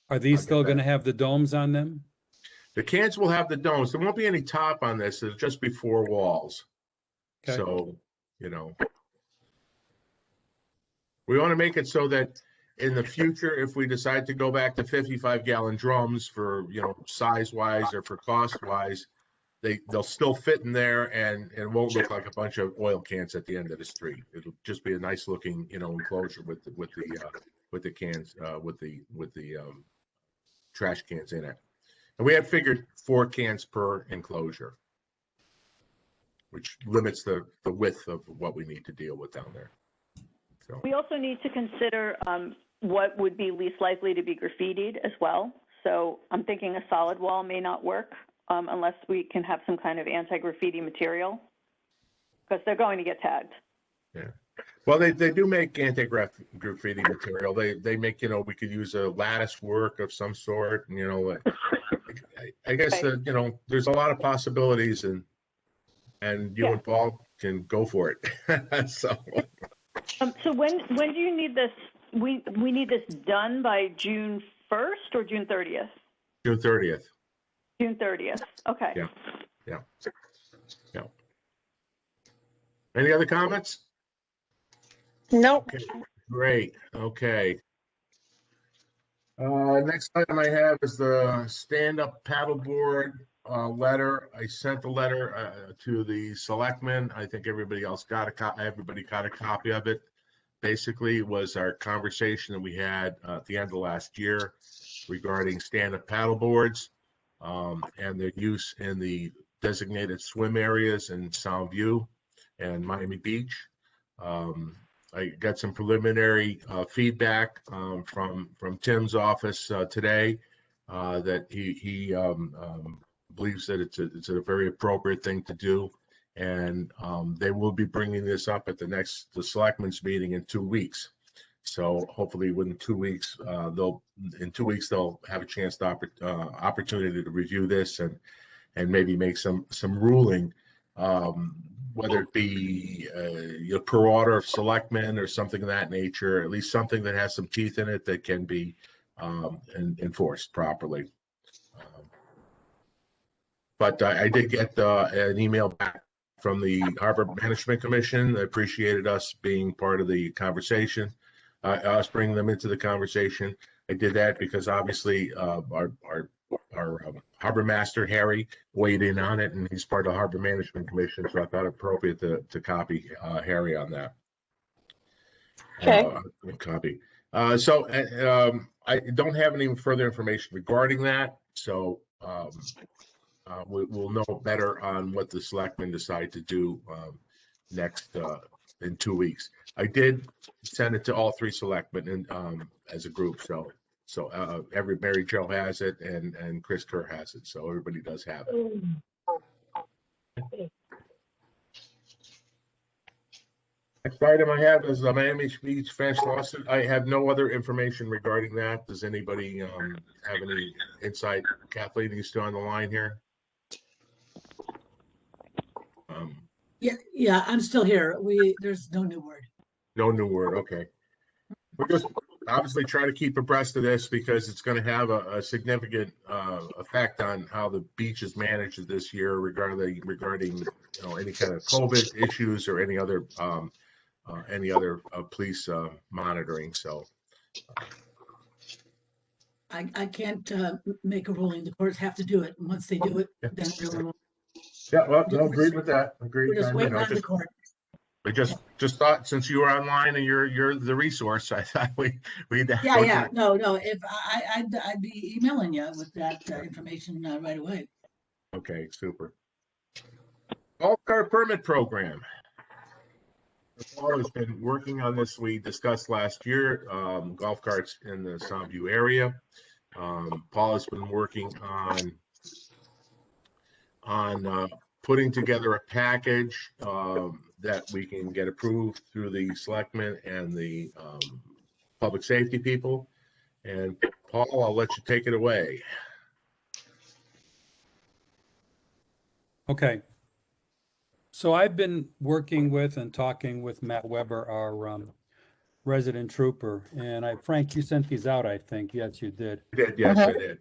Are these still going to have the domes on them? The cans will have the domes. There won't be any top on this. It'll just be 4 walls. Okay. So, we want to make it so that in the future, if we decide to go back to 55-gallon drums for, size-wise or for cost-wise, they'll still fit in there, and it won't look like a bunch of oil cans at the end of the street. It'll just be a nice looking, enclosure with the cans, with the trash cans in it. And we had figured 4 cans per enclosure, which limits the width of what we need to deal with down there. So we also need to consider what would be least likely to be graffitied as well. So I'm thinking a solid wall may not work. Unless we can have some kind of anti-graffiti material, because they're going to get tagged. Yeah. Well, they do make anti-graffiti material. They make, we could use a lattice work of some sort, and, I guess, there's a lot of possibilities, and and you Yeah. and Paul can go for it. So, So when do you need this? We need this done by June 1st or June 30th? June 30th. June 30th. Okay. Yeah. Yeah. Yeah. Any other comments? Nope. Okay, great. Okay. Next item I have is the stand-up paddleboard letter. I sent the letter to the selectmen. I think everybody else got everybody got a copy of it. Basically, it was our conversation that we had at the end of last year regarding stand-up paddleboards and their use in the designated swim areas in Soundview and Miami Beach. I got some preliminary feedback from Tim's office today that he believes that it's a very appropriate thing to do, and they will be bringing this up at the selectmen's meeting in 2 weeks. So hopefully within 2 weeks they'll have a chance to opportunity to review this and maybe make some ruling. Whether it be per order of selectmen or something of that nature, at least something that has some teeth in it that can be enforced properly. But I did get an email back from the Harbor Management Commission. They appreciated us being part of the conversation, us bringing them into the conversation. I did that because obviously our harbor master Harry weighed in on it, and he's part of the Harbor Management Commission, so I thought it appropriate to copy Harry on that. Okay. Copy. So I don't have any further information regarding that. So we'll know better on what the selectmen decide to do next in 2 weeks. I did send it to all 3 selectmen and as a group. So every Mary Jo has it and Chris Kerr has it. So everybody does have it. Next item I have is the Miami Beach fence lawsuit. I have no other information regarding that. Does anybody have any insight? Kathleen, are you still on the line here? Yeah, I'm still here. There's no new word. No new word. Okay. We're just obviously trying to keep abreast of this because it's going to have a significant effect on how the beach is managed this year regarding any kind of COVID issues or any other police monitoring. So I can't make a ruling. The courts have to do it. And once they do it, then we'll. Yeah, well, no, agreed with that. Agreed. We're just waiting on the court. We just thought since you were online and you're the resource, I thought we'd Yeah. No. If I'd be emailing you with that information right away. Okay, super. Golf cart permit program. Paul has been working on this. We discussed last year golf carts in the Soundview area. Paul has been working on putting together a package that we can get approved through the selectmen and the public safety people. And Paul, I'll let you take it away. Okay. So I've been working with and talking with Matt Weber, our resident trooper, and Frank, you sent these out, I think. Yes, you did. I did. Yes, I did.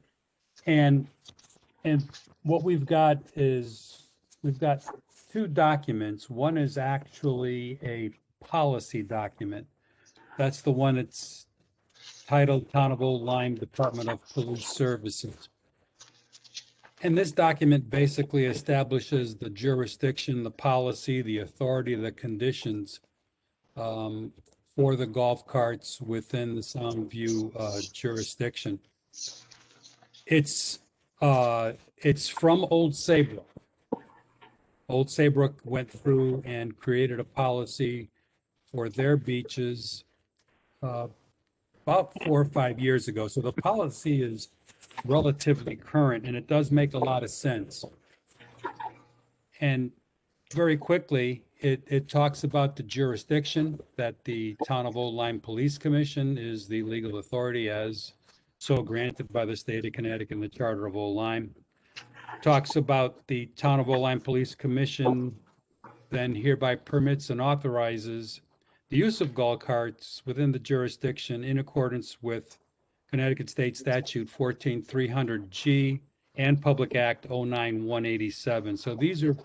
And what we've got is we've got 2 documents. One is actually a policy document. That's the one that's titled Town of Old Lyme Department of Police Services. And this document basically establishes the jurisdiction, the policy, the authority, the conditions for the golf carts within the Soundview jurisdiction. It's from Old Saybrook. Old Saybrook went through and created a policy for their beaches about 4 or 5 years ago. So the policy is relatively current, and it does make a lot of sense. And very quickly, it talks about the jurisdiction that the Town of Old Lyme Police Commission is the legal authority as so granted by the state of Connecticut and the Charter of Old Lyme. Talks about the Town of Old Lyme Police Commission then hereby permits and authorizes the use of golf carts within the jurisdiction in accordance with Connecticut State Statute 14300G and Public Act 09187. So these are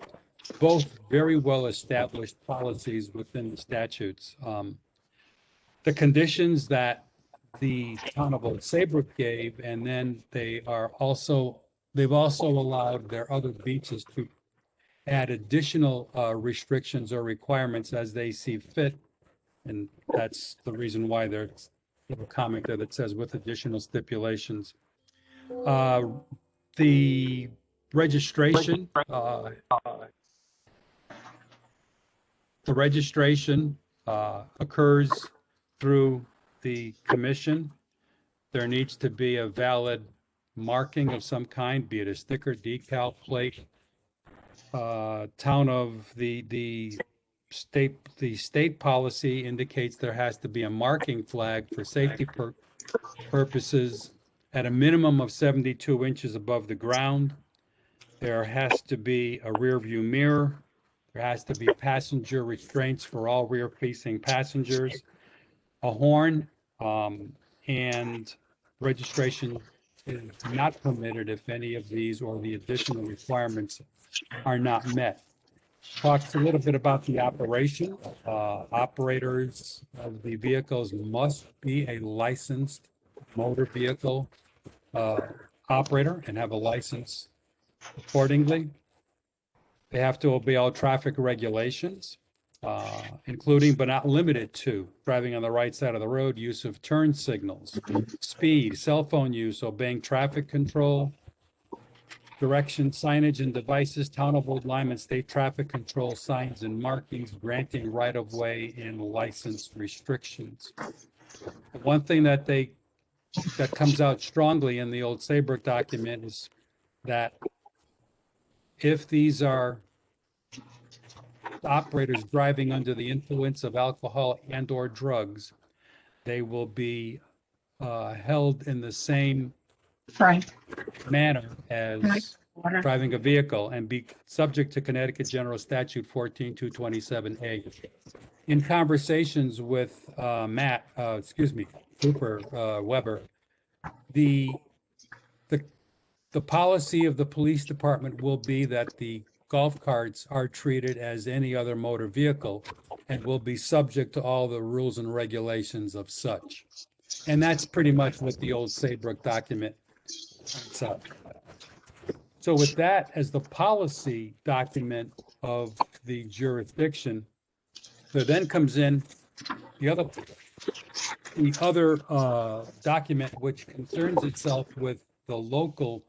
both very well-established policies within the statutes. The conditions that the town of Old Saybrook gave, and then they've also allowed their other beaches to add additional restrictions or requirements as they see fit. And that's the reason why there's a comment there that says with additional stipulations. The registration, occurs through the commission. There needs to be a valid marking of some kind, be it a sticker, decal, plate. Town of the state policy indicates there has to be a marking flag for safety purposes at a minimum of 72 inches above the ground. There has to be a rear view mirror. There has to be passenger restraints for all rear-facing passengers, a horn, and registration is not permitted if any of these or the additional requirements are not met. Talks a little bit about the operation. Operators of the vehicles must be a licensed motor vehicle operator and have a license accordingly. They have to obey all traffic regulations, including but not limited to driving on the right side of the road, use of turn signals, speed, cell phone use, obeying traffic control, direction signage and devices, town of Old Lyme and state traffic control signs and markings, granting right-of-way and license restrictions. One thing that comes out strongly in the Old Saybrook document is that if these are operators driving under the influence of alcohol and or drugs, they will be held in the same manner as driving a vehicle and be subject to Connecticut General Statute 14227A. In conversations with Cooper Weber, the policy of the police department will be that the golf carts are treated as any other motor vehicle and will be subject to all the rules and regulations of such. And that's pretty much what the Old Saybrook document sets up. So with that as the policy document of the jurisdiction, there then comes in the other document which concerns itself with the local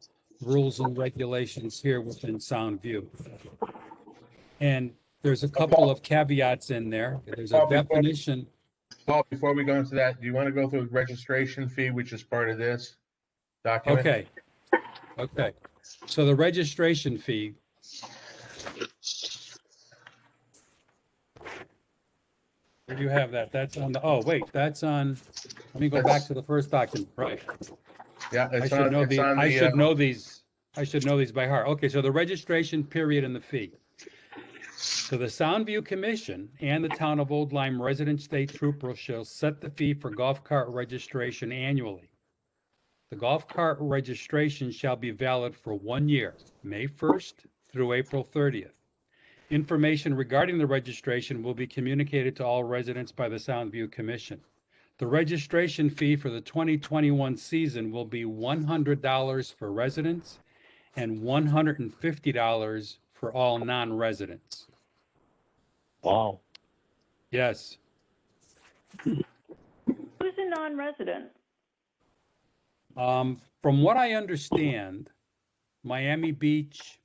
rules and regulations here within Soundview. And there's a couple of caveats in there. There's a definition. Paul, before we go into that, do you want to go through the registration fee, which is part of this document? Okay. So the registration fee. Where do you have that? That's on the, that's on, let me go back to the first document, right? Yeah, I should know these by heart. Okay, so the registration period and the fee. So the Soundview Commission and the Town of Old Lyme resident state trooper shall set the fee for golf cart registration annually. The golf cart registration shall be valid for 1 year, May 1st through April 30th. Information regarding the registration will be communicated to all residents by the Soundview Commission. The registration fee for the 2021 season will be $100 for residents and $150 for all non-residents. Wow. Yes. Who's a non-resident? From what I understand, Miami Beach,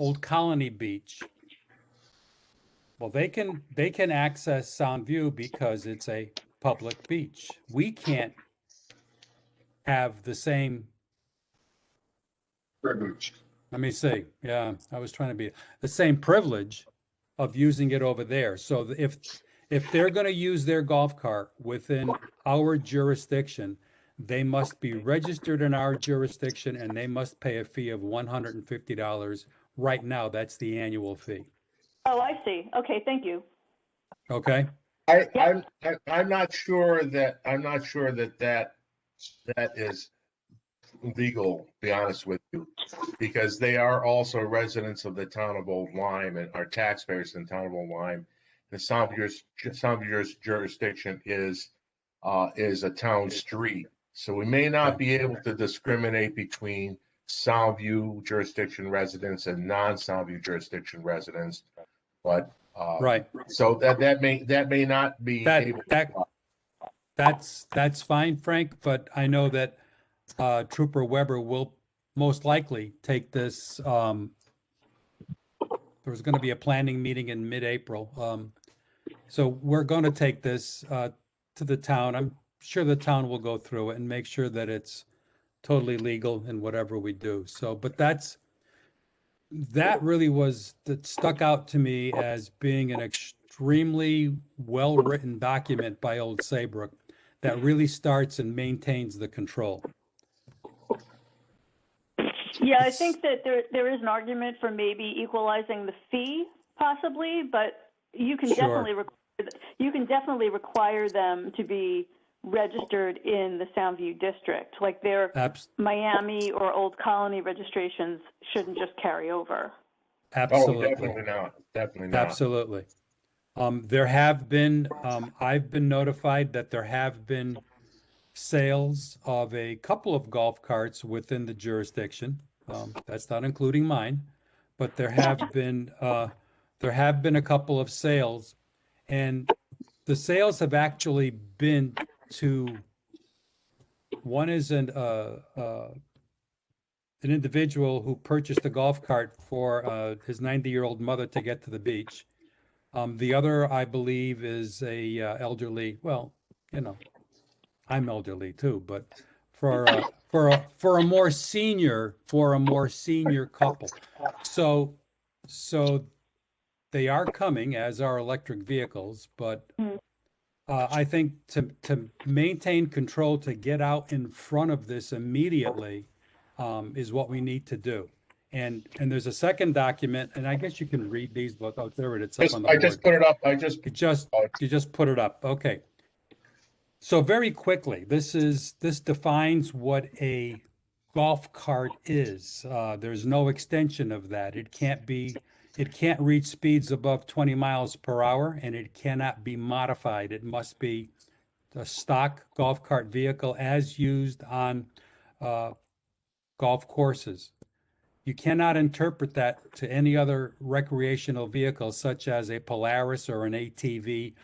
Old Colony Beach, well, they can access Soundview because it's a public beach. We can't have the same privilege. Let me see. Yeah, I was trying to be the same privilege of using it over there. So if they're going to use their golf cart within our jurisdiction, they must be registered in our jurisdiction and they must pay a fee of $150. Right now, that's the annual fee. Oh, I see. Okay, thank you. Okay? I'm not sure that that is legal, to be honest with you, because they are also residents of the town of Old Lyme and are taxpayers in the town of Old Lyme. The Soundview's jurisdiction is a town street. So we may not be able to discriminate between Soundview jurisdiction residents and non-Soundview jurisdiction residents, but Right. so that may not be able to. That's fine, Frank, but I know that Trooper Weber will most likely take this. There's going to be a planning meeting in mid-April. So we're going to take this to the town. I'm sure the town will go through it and make sure that it's totally legal in whatever we do. So, but that really that stuck out to me as being an extremely well-written document by Old Saybrook that really starts and maintains the control. Yeah, I think that there is an argument for maybe equalizing the fee, possibly, but you can Sure. definitely require them to be registered in the Soundview district. Like their Miami or Old Colony registrations shouldn't just carry over. Absolutely. Oh, definitely not. Definitely not. Absolutely. There have been, I've been notified that there have been sales of a couple of golf carts within the jurisdiction. That's not including mine, but there have been a couple of sales, and the sales have actually been to, one is an individual who purchased a golf cart for his 90-year-old mother to get to the beach. The other, I believe, is a elderly. Well, you know, I'm elderly too, but for a more senior couple. So they are coming, as are electric vehicles, but I think to maintain control, to get out in front of this immediately, is what we need to do. And there's a second document, and I guess you can read these, but oh, there it is. Up on the I board. just put it up. You just put it up. Okay. So very quickly, this defines what a golf cart is. There's no extension of that. It can't reach speeds above 20 miles per hour, and it cannot be modified. It must be a stock golf cart vehicle as used on golf courses. You cannot interpret that to any other recreational vehicle, such as a Polaris or an ATV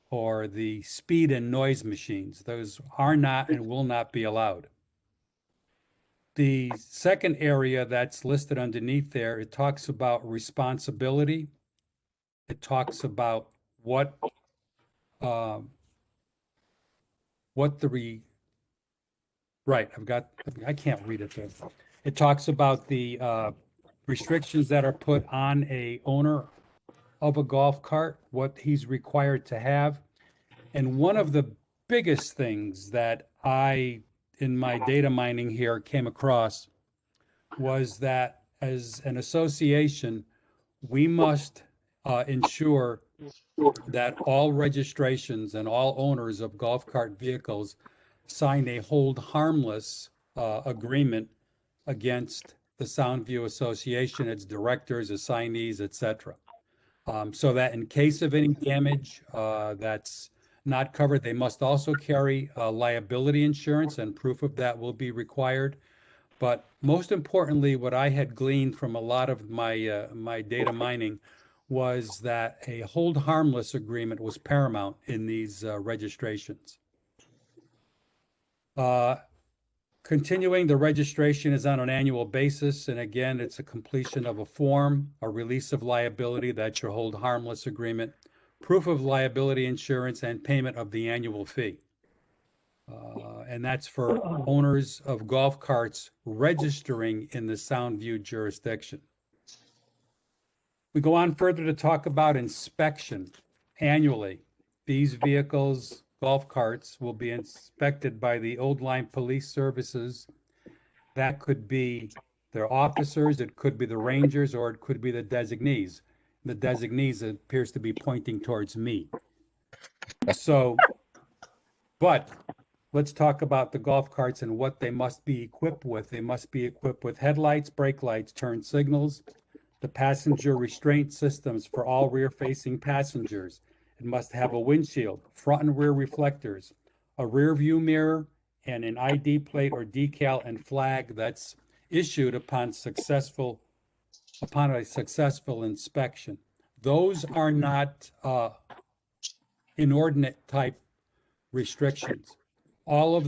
or the speed and noise machines. Those are not and will not be allowed. The second area that's listed underneath there, it talks about responsibility. It talks about what the I can't read it there. It talks about the restrictions that are put on a owner of a golf cart, what he's required to have. And one of the biggest things that I, in my data mining here, came across was that as an association, we must ensure that all registrations and all owners of golf cart vehicles sign a hold harmless agreement against the Soundview Association, its directors, assignees, etc. So that in case of any damage that's not covered, they must also carry liability insurance, and proof of that will be required. But most importantly, what I had gleaned from a lot of my my data mining was that a hold harmless agreement was paramount in these registrations. Continuing, the registration is on an annual basis, and again, it's a completion of a form, a release of liability, that's your hold harmless agreement, proof of liability insurance, and payment of the annual fee. And that's for owners of golf carts registering in the Soundview jurisdiction. We go on further to talk about inspection annually. These vehicles, golf carts, will be inspected by the Old Lyme Police Services. That could be their officers, it could be the rangers, or it could be the designees. The designees appears to be pointing towards me. So, but let's talk about the golf carts and what they must be equipped with. They must be equipped with headlights, brake lights, turn signals, the passenger restraint systems for all rear-facing passengers. It must have a windshield, front and rear reflectors, a rear view mirror, and an ID plate or decal and flag that's issued upon a successful inspection. Those are not inordinate type restrictions. All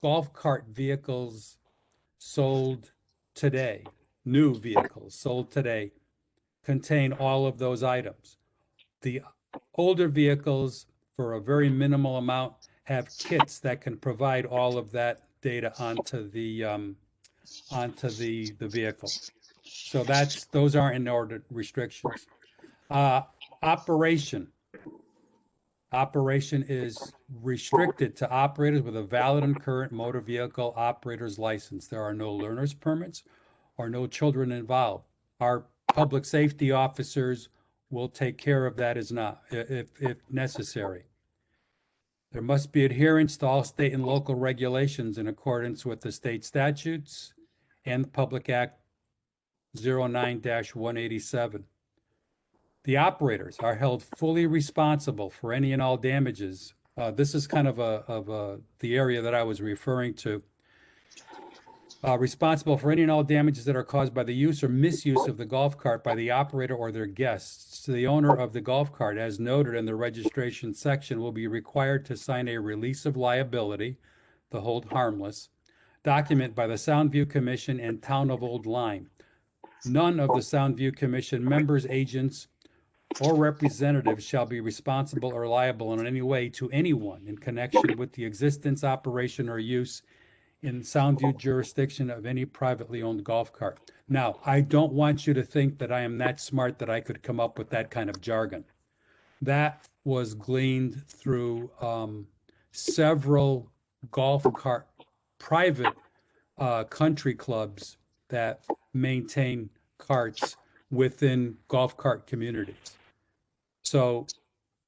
golf cart vehicles sold today, new vehicles sold today, contain all of those items. The older vehicles, for a very minimal amount, have kits that can provide all of that data onto the vehicle. So those aren't inordinate restrictions. Operation is restricted to operators with a valid and current motor vehicle operator's license. There are no learner's permits or no children involved. Our public safety officers will take care of that if necessary. There must be adherence to all state and local regulations in accordance with the state statutes and the Public Act 09-187. The operators are held fully responsible for any and all damages. This is kind of the area that I was referring to. Responsible for any and all damages that are caused by the use or misuse of the golf cart by the operator or their guests. The owner of the golf cart, as noted in the registration section, will be required to sign a release of liability, the hold harmless, document by the Soundview Commission and Town of Old Lyme. None of the Soundview Commission members, agents, or representatives shall be responsible or liable in any way to anyone in connection with the existence, operation, or use in Soundview jurisdiction of any privately owned golf cart. Now, I don't want you to think that I am that smart that I could come up with that kind of jargon. That was gleaned through several golf cart, private country clubs that maintain carts within golf cart communities. So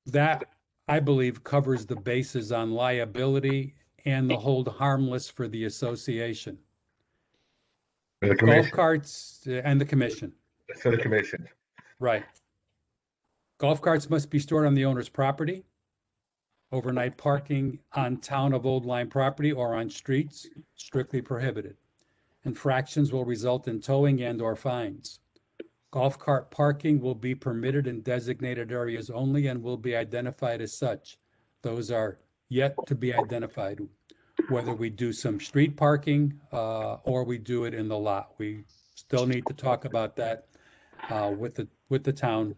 that, I believe, covers the bases on liability and the hold harmless for the association. For the Golf commission. carts and the commission. For the commission. Right. Golf carts must be stored on the owner's property. Overnight parking on Town of Old Lyme property or on streets, strictly prohibited. Infractions will result in towing and/or fines. Golf cart parking will be permitted in designated areas only and will be identified as such. Those are yet to be identified, whether we do some street parking or we do it in the lot. We still need to talk about that with the town.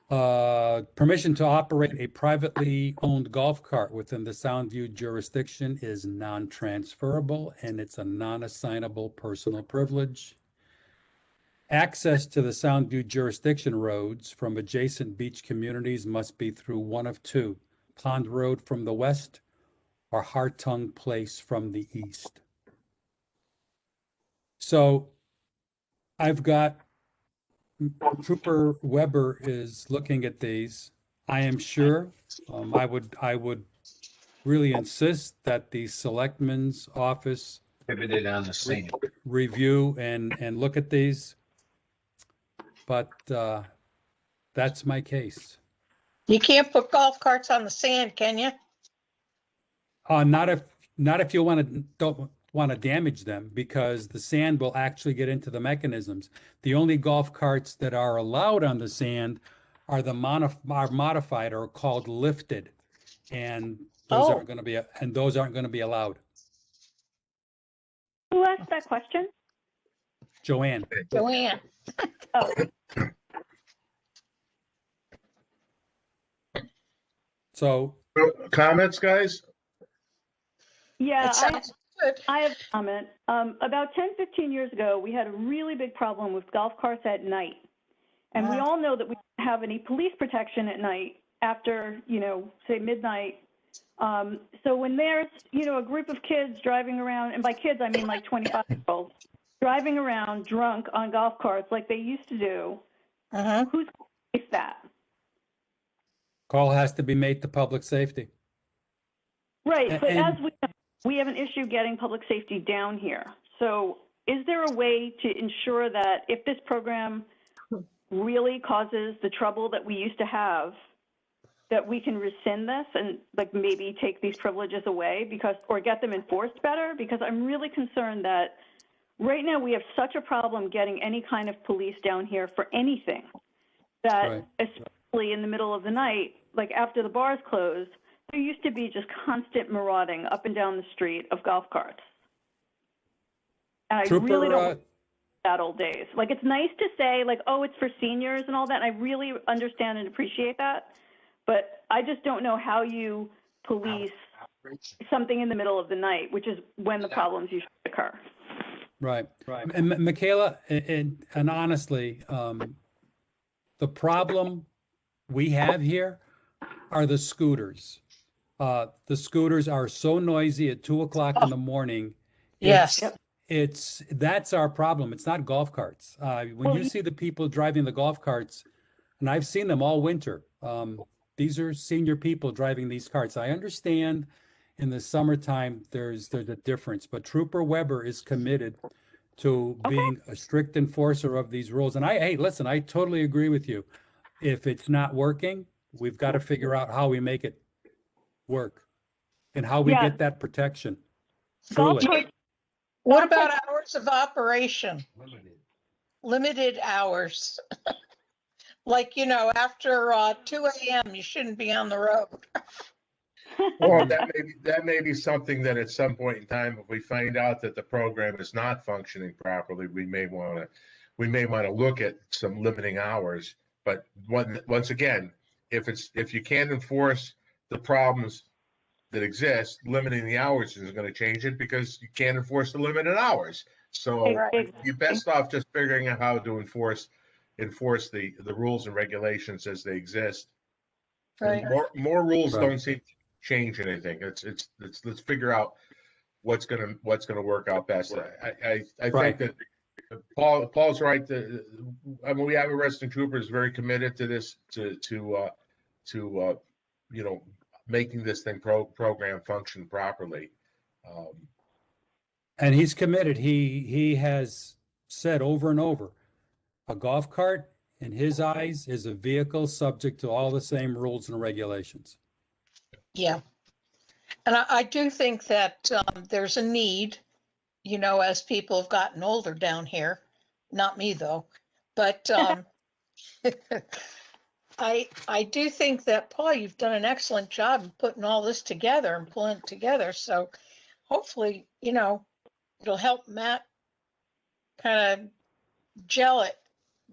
Permission to operate a privately owned golf cart within the Soundview jurisdiction is non-transferable, and it's a non-assignable personal privilege. Access to the Soundview jurisdiction roads from adjacent beach communities must be through one of two: Pond Road from the west or Hartung Place from the east. So I've got Trooper Weber is looking at these. I am sure I would really insist that the Selectman's office Pivoted on the same. review and look at these. But that's my case. You can't put golf carts on the sand, can you? Not if you don't want to damage them, because the sand will actually get into the mechanisms. The only golf carts that are allowed on the sand are modified or called lifted, and those aren't going to be allowed. Who asked that question? Joanne. Joanne. Oh, So Comments, guys? yeah, That sounds good. I have a comment. About 10, 15 years ago, we had a really big problem with golf carts at night. And we all know that we don't have any police protection at night after, say midnight. So when there's, a group of kids driving around, and by kids, I mean like 25-year-olds, driving around drunk on golf carts like they used to do, who's going to police that? Call has to be made to public safety. Right, but And- as we have an issue getting public safety down here. So is there a way to ensure that if this program really causes the trouble that we used to have, that we can rescind this and like maybe take these privileges away because, or get them enforced better? Because I'm really concerned that right now we have such a problem getting any kind of police down here for anything that, especially in the middle of the night, like after the bars close, there used to be just constant marauding up and down the street of golf carts. And I really don't want that old days. Like, it's nice to say, like, oh, it's for seniors and all that. And I really understand and appreciate that. But I just don't know how you police something in the middle of the night, which is when the problems usually occur. Right. And Michaela, and honestly, the problem we have here are the scooters. The scooters are so noisy at 2 o'clock in the morning. Yes. That's our problem. It's not golf carts. When you see the people driving the golf carts, and I've seen them all winter, these are senior people driving these carts. I understand in the summertime there's a difference, but Trooper Weber is committed to being a strict enforcer of these rules. And hey, listen, I totally agree with you. If it's not working, we've got to figure out how we make it work and how we get that protection. Truly. What about hours of operation? Limited hours. Like, after 2 a.m., you shouldn't be on the road. Well, that may be something that at some point in time, if we find out that the program is not functioning properly, we may want to look at some limiting hours. But once again, if you can't enforce the problems that exist, limiting the hours isn't going to change it because you can't enforce the limited hours. So you're best off just figuring out how to enforce the rules and regulations as they exist. Right. More rules don't seem to change anything. Let's figure out what's gonna work out best. I think that Paul's right. We have a resident troopers very committed to this to making this thing program function properly. And he's committed. He has said over and over, a golf cart in his eyes is a vehicle subject to all the same rules and regulations. Yeah. And I do think that there's a need, as people have gotten older down here. Not me, though. But I do think that, Paul, you've done an excellent job of putting all this together and pulling it together. So hopefully, it'll help Matt kind of gel it,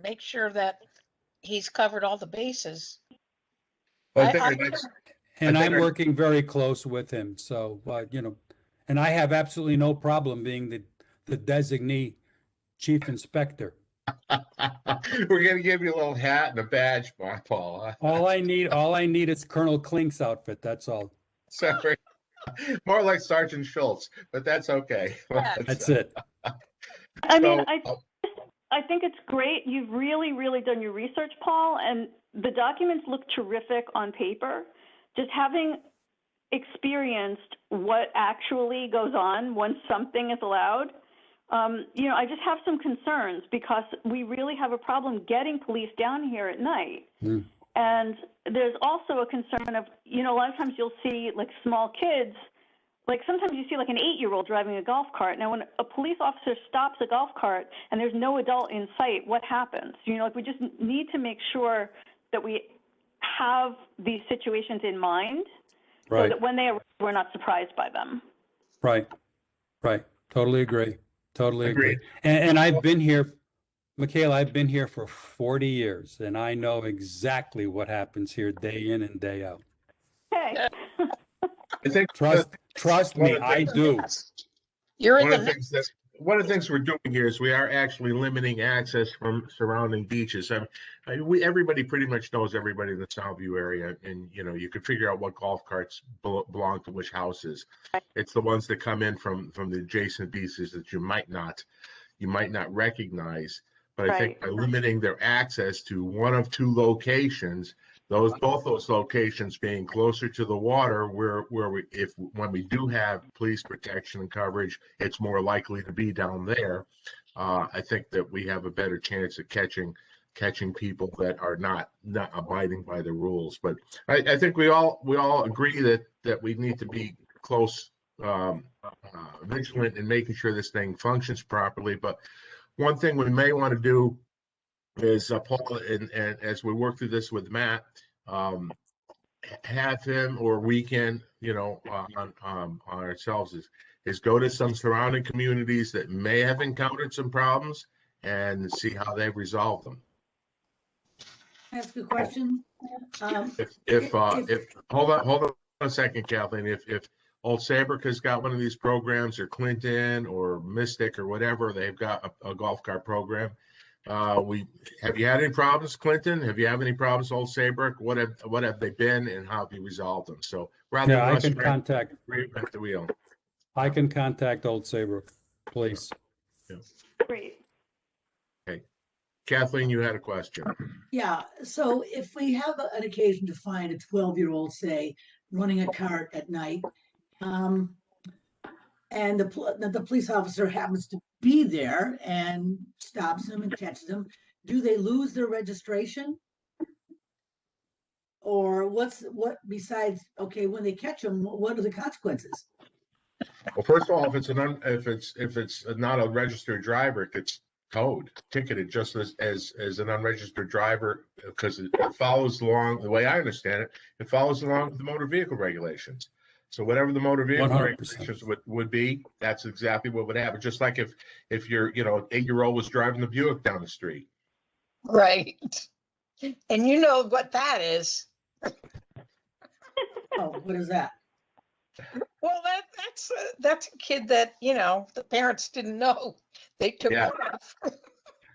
make sure that he's covered all the bases. I'm working very close with him. So, and I have absolutely no problem being the designee chief inspector. We're going to give you a little hat and a badge, Paul. All I need is Colonel Klink's outfit. That's all. Sorry. More like Sergeant Schultz, but that's okay. That's it. I mean, I think it's great. You've really, really done your research, Paul, and the documents look terrific on paper. Just having experienced what actually goes on once something is allowed, I just have some concerns because we really have a problem getting police down here at night. And there's also a concern of, a lot of times you'll see like small kids, like sometimes you see like an 8-year-old driving a golf cart. Now, when a police officer stops a golf cart and there's no adult in sight, what happens? We just need to make sure that we have these situations in mind so that when they arrive, we're not surprised by them. Right. Totally agree. And I've been here, Michaela, I've been here for 40 years and I know exactly what happens here day in and day out. Okay. I think trust me, I do. One of the things we're doing here is we are actually limiting access from surrounding beaches. Everybody pretty much knows everybody in the Soundview area, and you can figure out what golf carts belong to which houses. It's the ones that come in from the adjacent beaches that you might not you might not recognize. But I think Right. by limiting their access to one of two locations, both those locations being closer to the water, when we do have police protection and coverage, it's more likely to be down there. I think that we have a better chance of catching people that are not abiding by the rules. But I think we all agree that we need to be close, vigilant in making sure this thing functions properly. But one thing we may want to do is, Paul, and as we work through this with Matt, have him, or we can, on ourselves, is go to some surrounding communities that may have encountered some problems and see how they've resolved them. Ask a question. If hold on a second, Kathleen. If Old Saybrook has got one of these programs, or Clinton or Mystic or whatever, they've got a golf cart program. Have you had any problems, Clinton? Have you had any problems, Old Saybrook? What have they been, and how have you resolved them? So rather than I can contact reinvent the wheel. I can contact Old Saybrook, please. Yeah. Great. Okay, Kathleen, you had a question. Yeah, so if we have an occasion to find a 12-year-old, say, running a cart at night, and the police officer happens to be there and stops them and catches them, do they lose their registration? Or what besides, okay, when they catch them, what are the consequences? Well, first of all, if it's not a registered driver, it gets towed, ticketed, just as an unregistered driver, because it follows along, the way I understand it, it follows along with the motor vehicle regulations. So whatever the motor vehicle 100%. regulations would be, that's exactly what would happen. Just like if your 8-year-old was driving the Buick down the street. Right. And you know what that is. Oh, what is that? Well, that's a kid that, the parents didn't know. They took Yeah. off.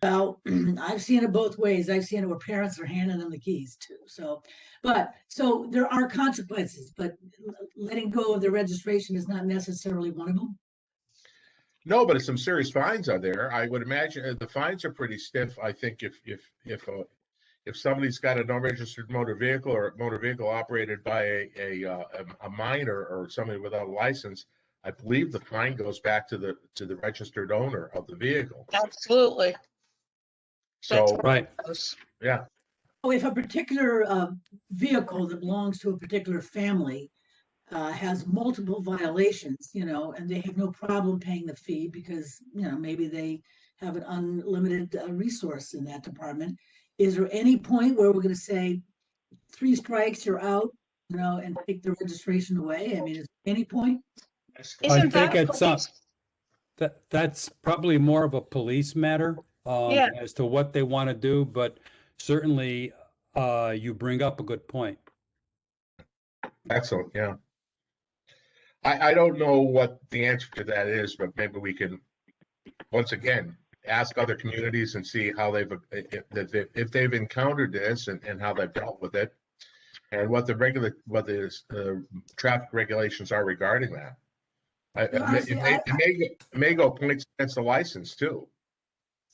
Well, I've seen it both ways. I've seen it where parents are handing them the keys too. So there are consequences, but letting go of the registration is not necessarily one of them. No, but some serious fines are there. I would imagine the fines are pretty stiff. I think if somebody's got an unregistered motor vehicle, or a motor vehicle operated by a minor or somebody without a license, I believe the fine goes back to the registered owner of the vehicle. Absolutely. So Right. yeah. Oh, if a particular vehicle that belongs to a particular family has multiple violations, and they have no problem paying the fee because, maybe they have an unlimited resource in that department. Is there any point where we're going to say 3 strikes, you're out, and take the registration away? I mean, is there any point? I think that's probably more of a police matter as to what they want to do, but certainly you bring up a good point. Excellent. Yeah. I don't know what the answer to that is, but maybe we can once again ask other communities and see how if they've encountered this and how they've dealt with it, and what the traffic regulations are regarding that. It may go points against the license too.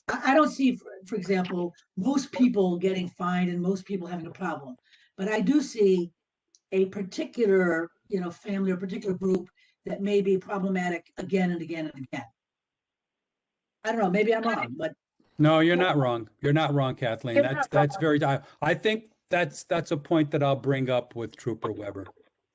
I don't see, for example, most people getting fined and most people having a problem, but I do see a particular, family or particular group that may be problematic again and again and again. I don't know, maybe I'm wrong, but. No, you're not wrong. You're not wrong, Kathleen. That's very, I think that's a point that I'll bring up with Trooper Weber.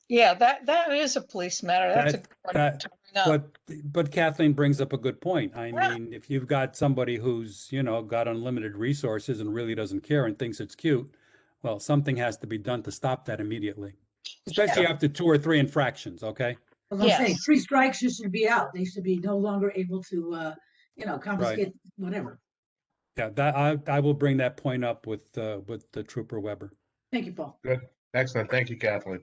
Yeah, that is a police matter. That's a good one to bring up. But Kathleen brings up a good point. I mean, if you've got somebody who's, got unlimited resources and really doesn't care and thinks it's cute, well, something has to be done to stop that immediately, especially after 2 or 3 infractions. Okay. I was going to say 3 strikes, you should be out. They should be no longer able to, confiscate whatever. Yeah, that I will bring that point up with the Trooper Weber. Thank you, Paul. Good. Excellent. Thank you, Kathleen.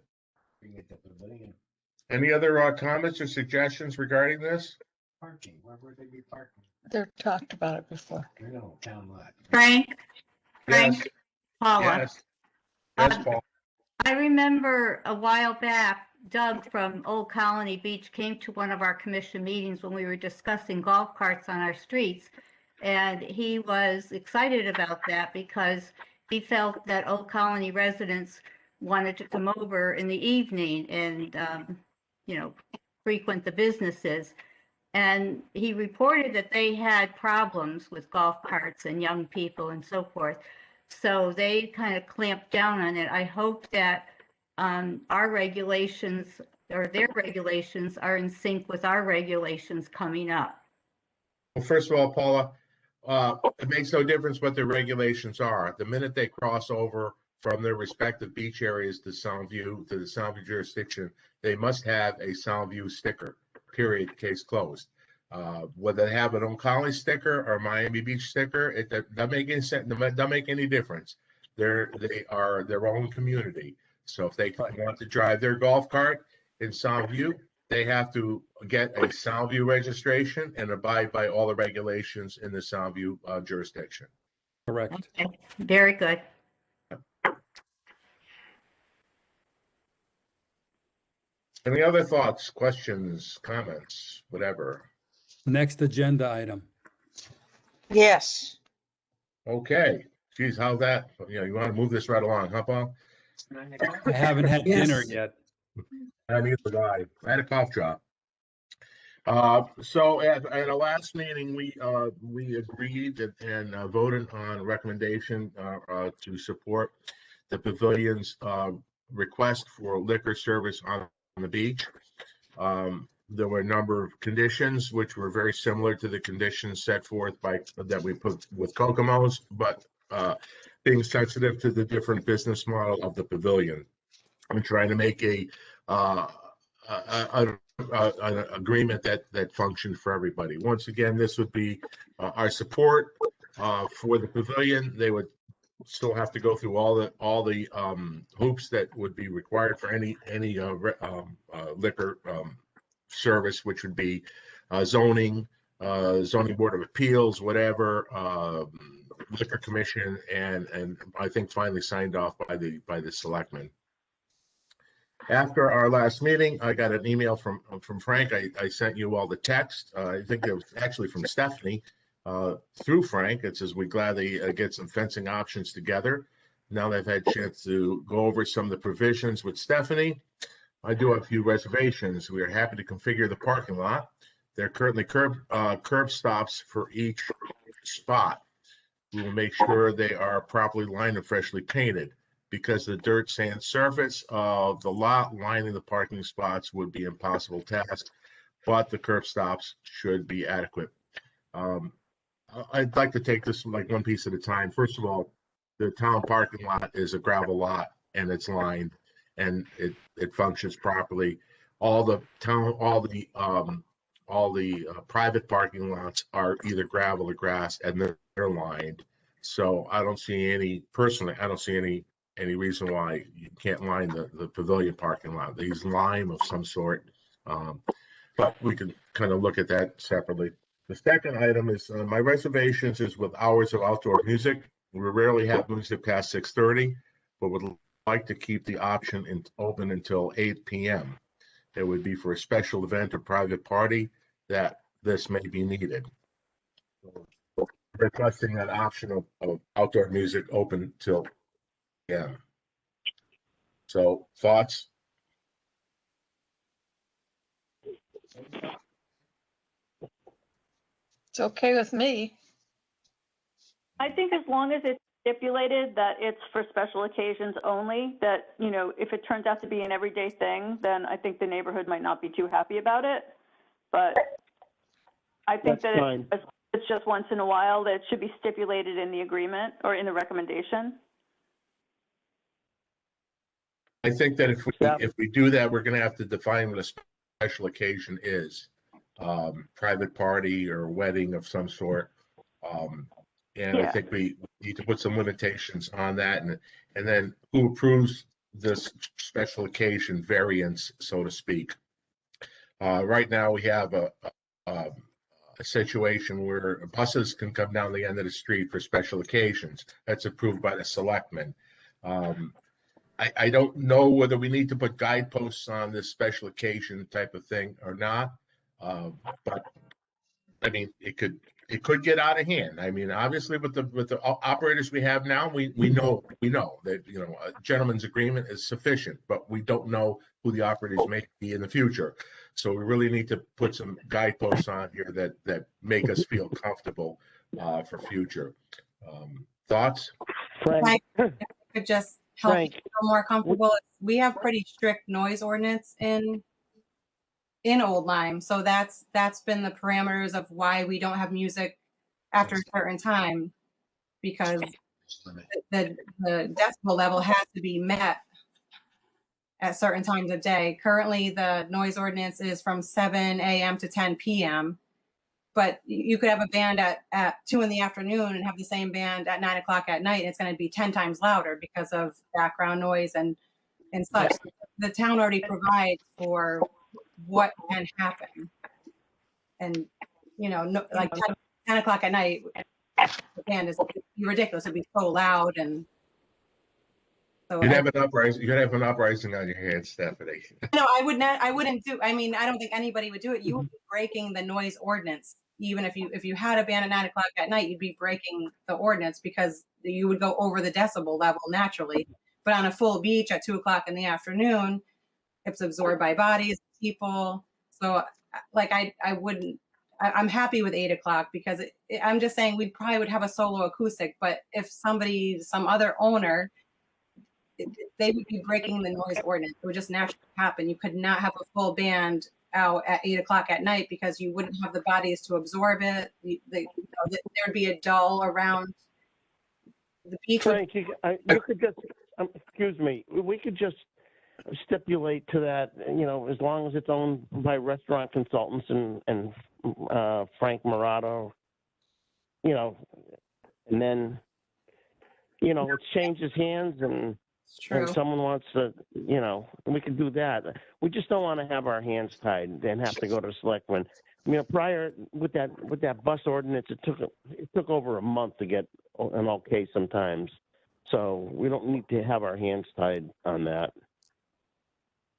Any other comments or suggestions regarding this? Parking, where would they be parking? They've talked about it before. I know, town lot. Frank, Yes. Paula. Yes, Paul. I remember a while back Doug from Old Colony Beach came to one of our commission meetings when we were discussing golf carts on our streets. And he was excited about that because he felt that Old Colony residents wanted to come over in the evening and, frequent the businesses. And he reported that they had problems with golf carts and young people and so forth. So they kind of clamped down on it. I hope that our regulations or their regulations are in sync with our regulations coming up. Well, first of all, Paula, it makes no difference what their regulations are. The minute they cross over from their respective beach areas to the Soundview jurisdiction, they must have a Soundview sticker, period, case closed. Whether they have an Old Colony sticker or Miami Beach sticker, it doesn't make any sense, doesn't make any difference. They are their own community. So if they want to drive their golf cart in Soundview, they have to get a Soundview registration and abide by all the regulations in the Soundview jurisdiction. Correct. Okay. Very good. Any other thoughts, questions, comments, whatever? Next agenda item. Yes. Okay. Geez, how's that? You want to move this right along, huh, Paul? I haven't had dinner Yes. yet. I need to die. I had a cough drop. So at our last meeting, we agreed and voted on a recommendation to support the pavilion's request for liquor service on the beach. There were a number of conditions which were very similar to the conditions set forth that we put with Kokomo's, but being sensitive to the different business model of the pavilion. I'm trying to make an agreement that functioned for everybody. Once again, this would be our support for the pavilion. They would still have to go through all the hoops that would be required for any liquor service, which would be zoning board of appeals, whatever, liquor commission, and I think finally signed off by the selectmen. After our last meeting, I got an email from Frank. I sent you all the text. I think it was actually from Stephanie through Frank. It says, we're glad they get some fencing options together. Now they've had a chance to go over some of the provisions with Stephanie. I do have a few reservations. We are happy to configure the parking lot. There are currently curb stops for each spot. We will make sure they are properly lined and freshly painted, because the dirt sand surface of the lot lining the parking spots would be an impossible task, but the curb stops should be adequate. I'd like to take this like one piece at a time. First of all, the town parking lot is a gravel lot and it's lined and it functions properly. All the private parking lots are either gravel or grass and they're lined. So I don't see any reason why you can't line the pavilion parking lot. These lime of some sort, but we can kind of look at that separately. The second item is my reservations is with hours of outdoor music. We rarely have music past 6:30, but would like to keep the option open until 8 p.m. It would be for a special event or private party that this may be needed. Requesting that option of outdoor music open till So thoughts? It's okay with me. I think as long as it's stipulated that it's for special occasions only, that, if it turns out to be an everyday thing, then I think the neighborhood might not be too happy about it. But I think That's fine. it's just once in a while, that it should be stipulated in the agreement or in the recommendation. I think that if we do that, we're going to have to define what a special occasion is. Private party or wedding of some sort. I think we need to put some limitations on that, and then who approves this special occasion variance, so to speak. Right now, we have a situation where buses can come down the end of the street for special occasions. That's approved by the selectmen. I don't know whether we need to put guideposts on this special occasion type of thing or not. But I mean, it could get out of hand. I mean, obviously with the operators we have now, we know that, you know, a gentleman's agreement is sufficient, but we don't know who the operators may be in the future. So we really need to put some guideposts on here that make us feel comfortable for future. Thoughts? Frank, if I could just help you Frank. feel more comfortable. We have pretty strict noise ordinance in Old Lyme, so that's been the parameters of why we don't have music after a certain time, because the decibel level has to be met at certain times of day. Currently, the noise ordinance is from 7 a.m. to 10 p.m. But you could have a band at 2 in the afternoon and have the same band at 9 o'clock at night. And it's going to be 10 times louder because of background noise and such. The town already provides for what can happen. And, you know, no, like 10 o'clock at night, the band is ridiculous. It'd be so loud. And so You'd have an uprising on your hands, Stephanie. No, I wouldn't do, I mean, I don't think anybody would do it. You would be breaking the noise ordinance. Even if you had a band at 9 o'clock at night, you'd be breaking the ordinance because you would go over the decibel level naturally. But on a full beach at 2 o'clock in the afternoon, it's absorbed by bodies, people. So like I'm happy with 8 o'clock because I'm just saying we probably would have a solo acoustic, but if some other owner, they would be breaking the noise ordinance. It would just naturally happen. You could not have a full band out at 8 o'clock at night because you wouldn't have the bodies to absorb it. There'd be a dull around the beach. Frank, you could just, excuse me, we could just stipulate to that, you know, as long as it's owned by restaurant consultants and Frank Murata, you know, and then, you know, it changes hands and someone wants to, you know, we can do that. We just don't want to have our hands tied and have to go to selectmen. I mean, prior with that bus ordinance, it took over a month to get an okay sometimes. So we don't need to have our hands tied on that.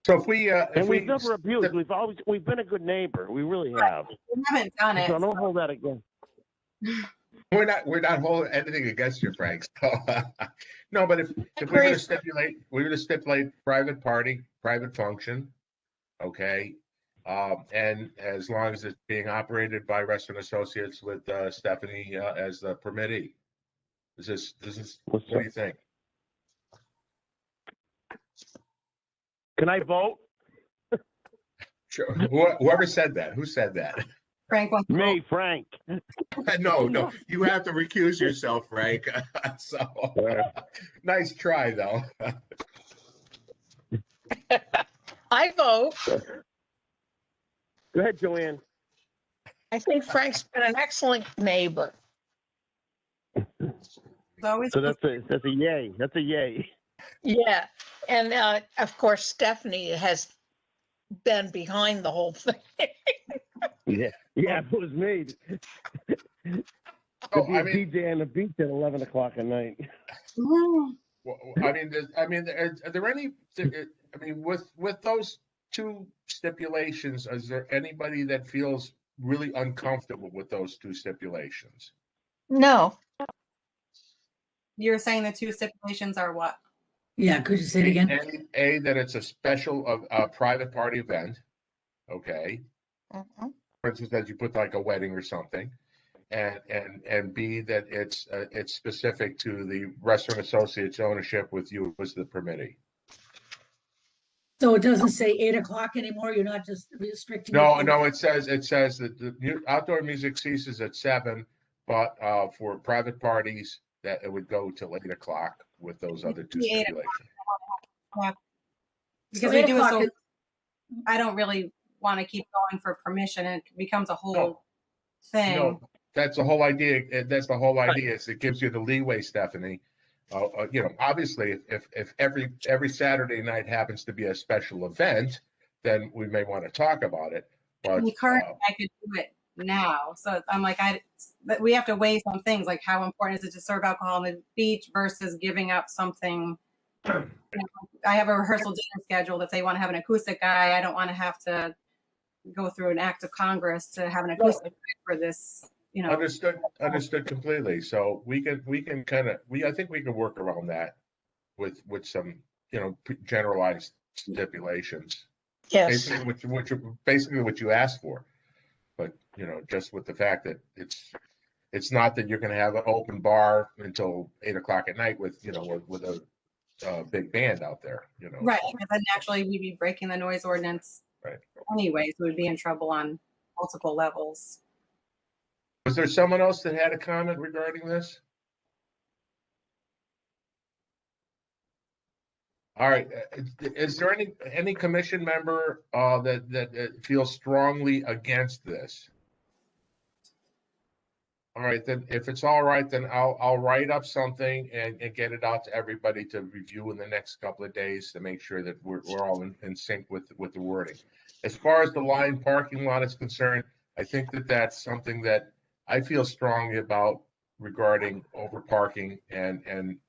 So if we we've never abused. We've been a good neighbor. We really have. We haven't done it. So don't hold that again. We're not holding anything against you, Frank. So, no, but if we were to stipulate private party, private function, okay, and as long as it's being operated by Restaurant Associates with Stephanie as the permittee. This is what do you think? Can I vote? Sure. Whoever said that? Who said that? Frank wants me, Frank. No, you have to recuse yourself, Frank. So nice try, though. I vote. Go ahead, Joanne. I think Frank's been an excellent neighbor. So that's a yay. That's a yay. Yeah, and of course Stephanie has been behind the whole thing. Yeah, it was me. Oh, I mean, DJ on the beach at 11 o'clock at night. Well, are there any? I mean, with those two stipulations, is there anybody that feels really uncomfortable with those two stipulations? No. You're saying the two stipulations are what? Yeah, could you say it again? A, that it's a special private party event, okay. Mm-hmm. For instance, that you put like a wedding or something, and B, that it's specific to the Restaurant Associates ownership with you as the permittee. So it doesn't say 8 o'clock anymore. You're not just restricting. No, it says that the outdoor music ceases at 7, but for private parties that it would go till 8 o'clock with those other two stipulations. Yeah. Because we do it so I don't really want to keep going for permission, and it becomes a whole thing. No, that's the whole idea. That's the whole idea. Is it gives you the leeway, Stephanie. You know, obviously, if every Saturday night happens to be a special event, then we may want to talk about it. But currently, I could do it now. So I'm like, we have to weigh some things, like how important is it to serve alcohol on the beach versus giving up something I have a rehearsal dinner scheduled. If they want to have an acoustic guy, I don't want to have to go through an act of Congress to have an acoustic guy for this, you know. Understood completely. So we can kind of, I think we can work around that with some, generalized stipulations. Yes. Basically what you asked for. But, just with the fact that it's not that you're going to have an open bar until 8 o'clock at night with a big band out there, Right, because then naturally we'd be breaking the noise ordinance. Right. Anyways, we'd be in trouble on multiple levels. Was there someone else that had a comment regarding this? All right. Is there any commission member that feels strongly against this? All right, then if it's all right, then I'll write up something and get it out to everybody to review in the next couple of days to make sure that we're all in sync with the wording. As far as the line parking lot is concerned, I think that that's something that I feel strongly about regarding overparking and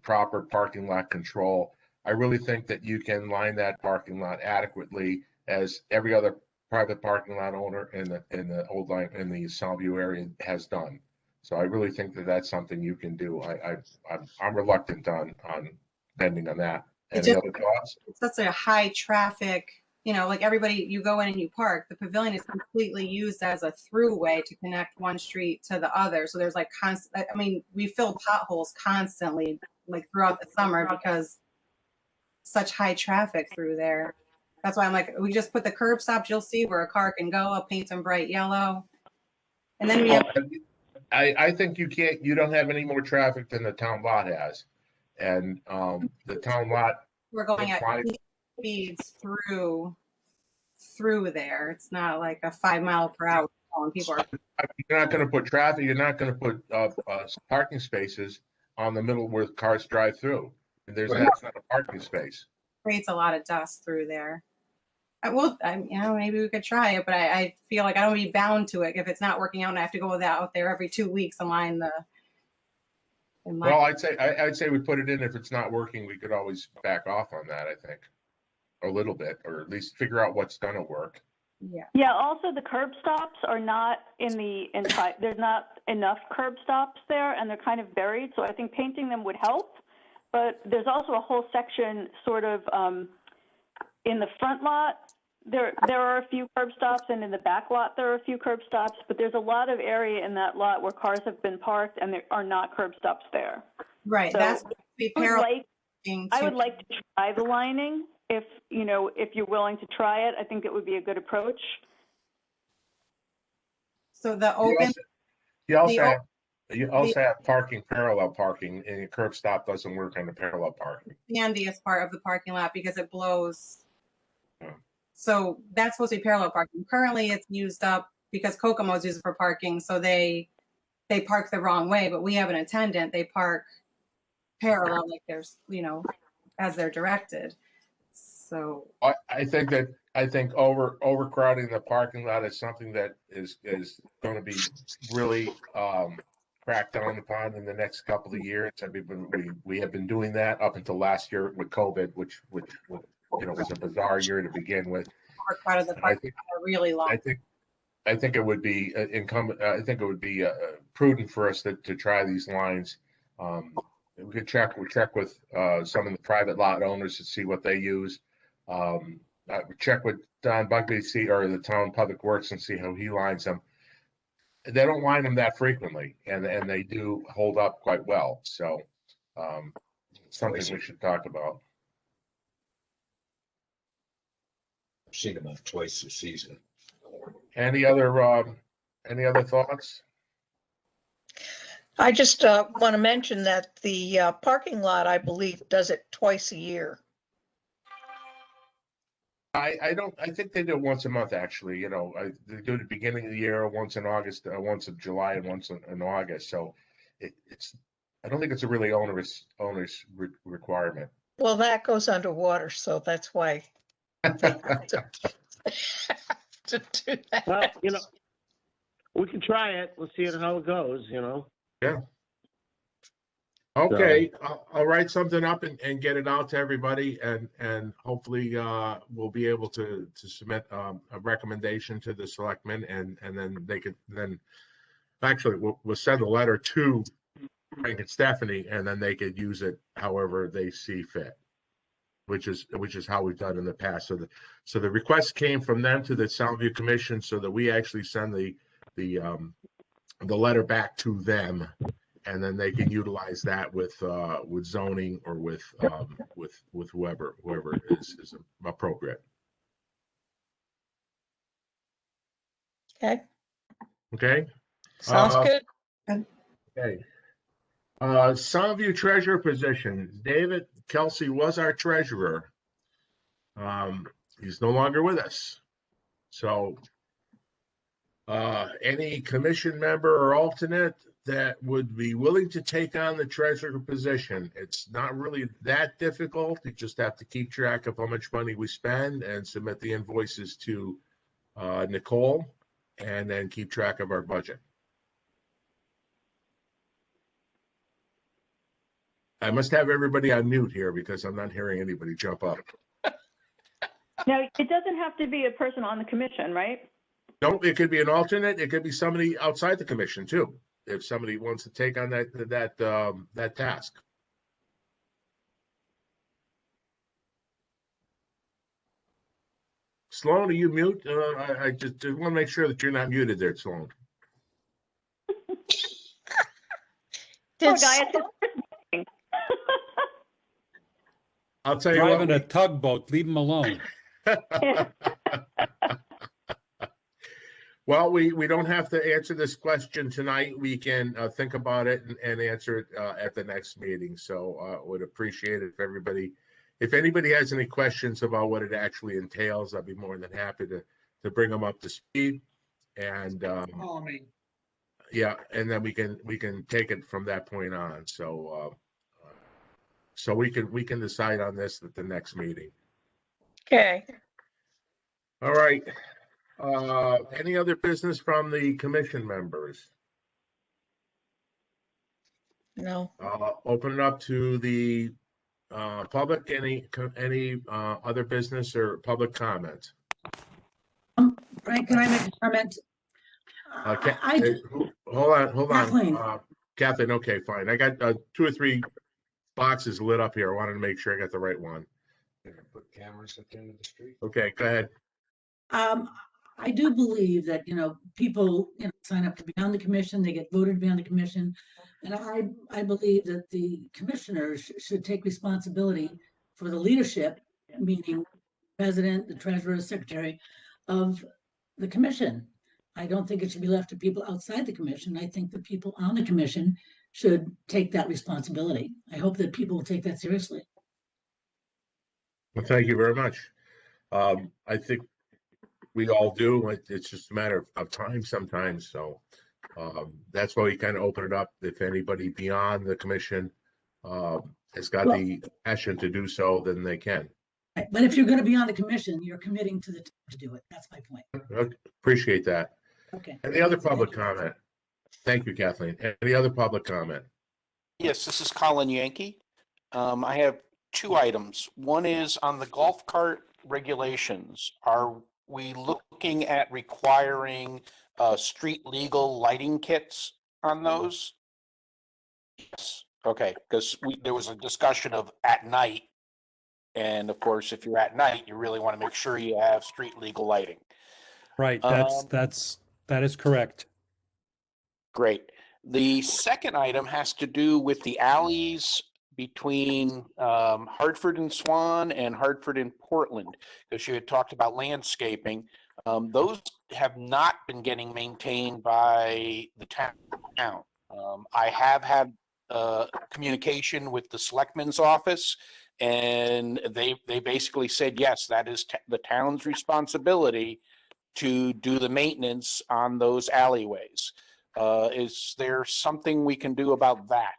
proper parking lot control. I really think that you can line that parking lot adequately as every other private parking lot owner in the old line in the Soundview area has done. So I really think that that's something you can do. I'm reluctant on bending on that. Any other thoughts? It's such a high traffic, like everybody, you go in and you park. The Pavilion is completely used as a throughway to connect one street to the other. So there's like constant, we fill potholes constantly, like throughout the summer because such high traffic through there. That's why I'm like, we just put the curb stops. You'll see where a car can go. I'll paint them bright yellow. And then we have. I think you don't have any more traffic than the town lot has. And the town lot. We're going at speeds through there. It's not like a 5 mile per hour. People are. You're not going to put traffic. You're not going to put parking spaces on the middle where cars drive through. And that's not a parking space. Creates a lot of dust through there. Maybe we could try it, but I feel like I don't want to be bound to it if it's not working out and I have to go out there every 2 weeks and line the. Well, I'd say we put it in. If it's not working, we could always back off on that. I think a little bit, or at least figure out what's going to work. Yeah. Yeah. Also, the curb stops are not in the inside. There's not enough curb stops there, and they're kind of buried. So I think painting them would help. But there's also a whole section sort of in the front lot. There are a few curb stops, and in the back lot there are a few curb stops, but there's a lot of area in that lot where cars have been parked and there are not curb stops there. Right. So that's I would like to try the lining if you're willing to try it. I think it would be a good approach. So the open. You also have parking, parallel parking, and your curb stop doesn't work on the parallel parking. The handiest part of the parking lot because it blows. So that's supposed to be parallel parking. Currently, it's used up because Kokomo's used it for parking, so they park the wrong way. But we have an attendant; they park parallel, like there's as they're directed. So I think overcrowding the parking lot is something that is going to be really cracked down upon in the next couple of years. We have been doing that up until last year with COVID, which was a bizarre year to begin with. Overcrowded the parking lot really long. I think it would be incumbent. I think it would be prudent for us to try these lines. We could check with some of the private lot owners to see what they use. Check with Don Bugbee, or the town public works, and see how he lines them. They don't line them that frequently, and they do hold up quite well. So something we should talk about. I've seen them off twice this season. Any other thoughts? I just want to mention that the parking lot, I believe, does it twice a year. I think they do it once a month, actually. They do it at the beginning of the year, once in August, once in July, and once in August. So I don't think it's a really onerous requirement. Well, that goes underwater, so that's why they have to do that. Well, we can try it. We'll see how it goes, Yeah. Okay, I'll write something up and get it out to everybody, and hopefully we'll be able to submit a recommendation to the selectmen, and then they could then actually we'll send a letter to Frank and Stephanie, and then they could use it however they see fit, which is how we've done in the past. So the request came from them to the Soundview Commission, so that we actually send the letter back to them, and then they can utilize that with zoning or with whoever is appropriate. Okay, Okay. sounds good. Okay. Soundview treasurer position. David Kelsey was our treasurer. He's no longer with us. So any commission member or alternate that would be willing to take on the treasurer position. It's not really that difficult. You just have to keep track of how much money we spend and submit the invoices to Nicole, and then keep track of our budget. I must have everybody on mute here because I'm not hearing anybody jump up. Now, it doesn't have to be a person on the commission, right? No, it could be an alternate. It could be somebody outside the commission too, if somebody wants to take on that task. Sloan, are you mute? I just want to make sure that you're not muted there, Sloan. Poor guy, it's his first meeting. I'll tell you Driving what. a tugboat, leave him alone. Well, we don't have to answer this question tonight. We can think about it and answer it at the next meeting. So would appreciate it if anybody has any questions about what it actually entails, I'd be more than happy to bring them up to speed. And Call me. yeah, and then we can take it from that point on. So we can decide on this at the next meeting. Okay. All right. Any other business from the commission members? No. Open it up to the public. Any other business or public comment? Frank, can I make a comment? Hold on. Kathleen. Kathleen, okay, fine. I got 2 or 3 boxes lit up here. I wanted to make sure I got the right one. Put cameras at the end of the street. Okay, go ahead. I do believe that, people, sign up to be on the commission, they get voted to be on the commission. And I believe that the commissioners should take responsibility for the leadership, meaning president, the treasurer, secretary of the commission. I don't think it should be left to people outside the commission. I think the people on the commission should take that responsibility. I hope that people will take that seriously. Well, thank you very much. I think we all do. It's just a matter of time sometimes. So that's why we kind of open it up. If anybody beyond the commission has got the passion to do so, then they can. But if you're going to be on the commission, you're committing to the time to do it. That's my point. Appreciate that. Okay. Any other public comment? Thank you, Kathleen. Any other public comment? Yes, this is Colin Yankee. I have 2 items. One is on the golf cart regulations. Are we looking at requiring street legal lighting kits on those? Yes. Okay, because there was a discussion of at night. And of course, if you're at night, you really want to make sure you have street legal lighting. Right, that is correct. Great. The second item has to do with the alleys between Hartford and Swan and Hartford and Portland, because you had talked about landscaping. Those have not been getting maintained by the town. I have had communication with the selectman's office, and they basically said, yes, that is the town's responsibility to do the maintenance on those alleyways. Is there something we can do about that?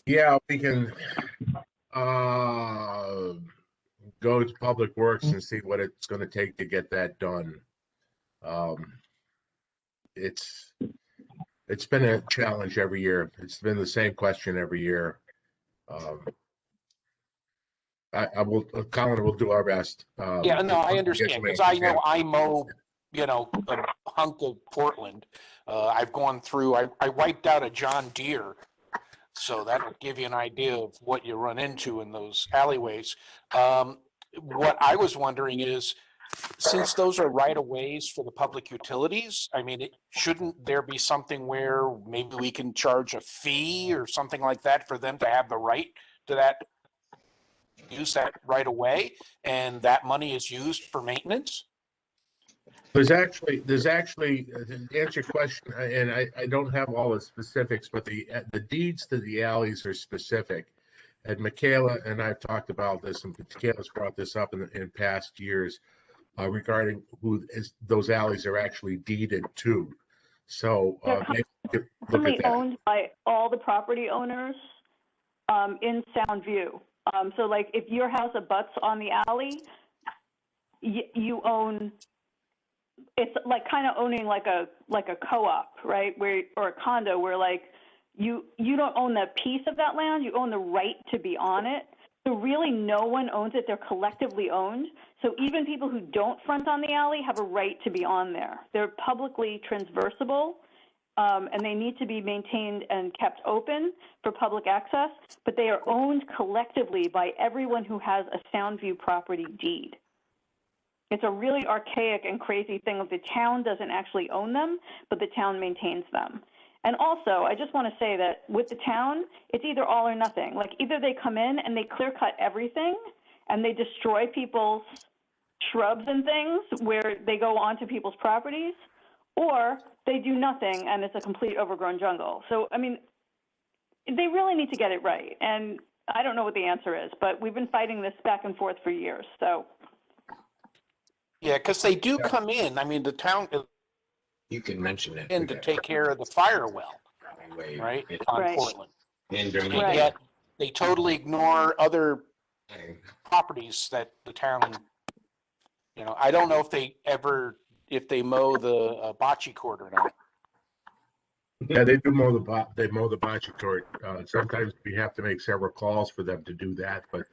Yeah, we can go to Public Works and see what it's going to take to get that done. It's it's been a challenge every year. It's been the same question every year. I will, Colin will do our best. Yeah, no, I to get understand, some because I answers, know yeah. I mow, a hunk of Portland. I've gone through, I wiped out a John Deere. So that'll give you an idea of what you run into in those alleyways. What I was wondering is, since those are right of ways for the public utilities, I mean, shouldn't there be something where maybe we can charge a fee or something like that for them to have the right to that, use that right away, and that money is used for maintenance? There's actually, to answer your question, and I don't have all the specifics, but the deeds to the alleys are specific. And Michaela and I've talked about this, and Michaela's brought this up in past years regarding who those alleys are actually deeded to. So maybe we could look at that. Owned by all the property owners in Soundview. So like if your house abuts on the alley, you own, it's like kind of owning like a co-op, right? Or a condo where like you don't own the piece of that land, you own the right to be on it. So really no one owns it, they're collectively owned. So even people who don't front on the alley have a right to be on there. They're publicly transversible, and they need to be maintained and kept open for public access, but they are owned collectively by everyone who has a Soundview property deed. It's a really archaic and crazy thing of the town doesn't actually own them, but the town maintains them. And also, I just want to say that with the town, it's either all or nothing. Like either they come in and they clear cut everything and they destroy people's shrubs and things where they go onto people's properties, or they do nothing and it's a complete overgrown jungle. So, I mean, they really need to get it right. And I don't know what the answer is, but we've been fighting this back and forth for years. So. Yeah, because they do come in. I mean, the town You can mention it. in to take care of the fire well, right, on Right. Portland. And And Right. yet they totally ignore other properties that the town, I don't know if they mow the bocce court or not. Yeah, they do mow they mow the bocce court. Sometimes we have to make several calls for them to do that, but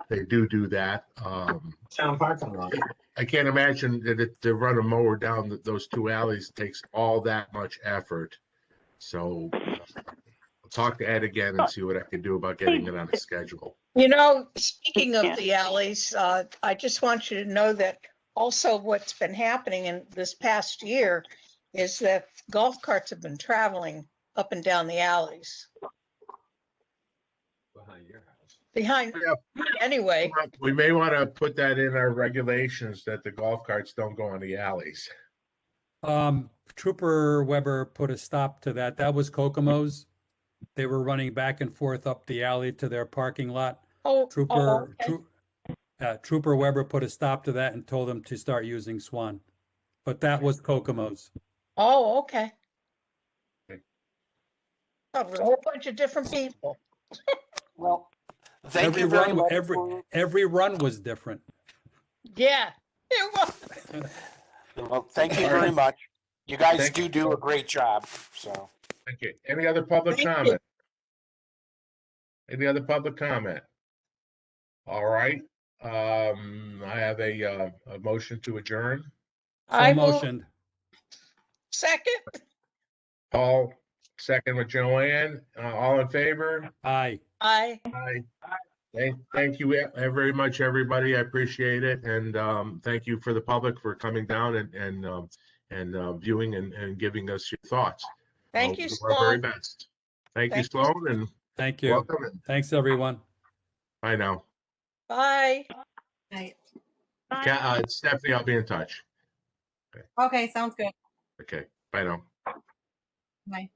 they do that. Town parking lot. I can't imagine that to run a mower down those two alleys takes all that much effort. So I'll talk to Ed again and see what I can do about getting it on a schedule. Speaking of the alleys, I just want you to know that also what's been happening in this past year is that golf carts have been traveling up and down the alleys. Behind your house. Anyway. We may want to put that in our regulations that the golf carts don't go on the alleys. Trooper Weber put a stop to that. That was Kokomo's. They were running back and forth up the alley to their parking lot. Trooper Weber put a stop to that and told them to start using Swan. But that was Kokomo's. Oh, okay. That was a whole bunch of different people. Well, thank you very much. Every run was different. Yeah, it was. Well, thank you very much. You guys do a great job. So thank you. Any other public comment? Any other public comment? All right. I have a motion to adjourn. I motioned. Second. Paul, second with Joanne. All in favor? Aye. Aye. Aye. Thank you very much, everybody. I appreciate it, and thank you for the public for coming down and viewing and giving us your thoughts. Thank you, Our Sloan. very best. Thank you, Sloan, and thank you. welcome. Thanks, everyone. Bye now. Bye. Stephanie, I'll be in touch. Okay, sounds good. Okay. Bye now. Bye.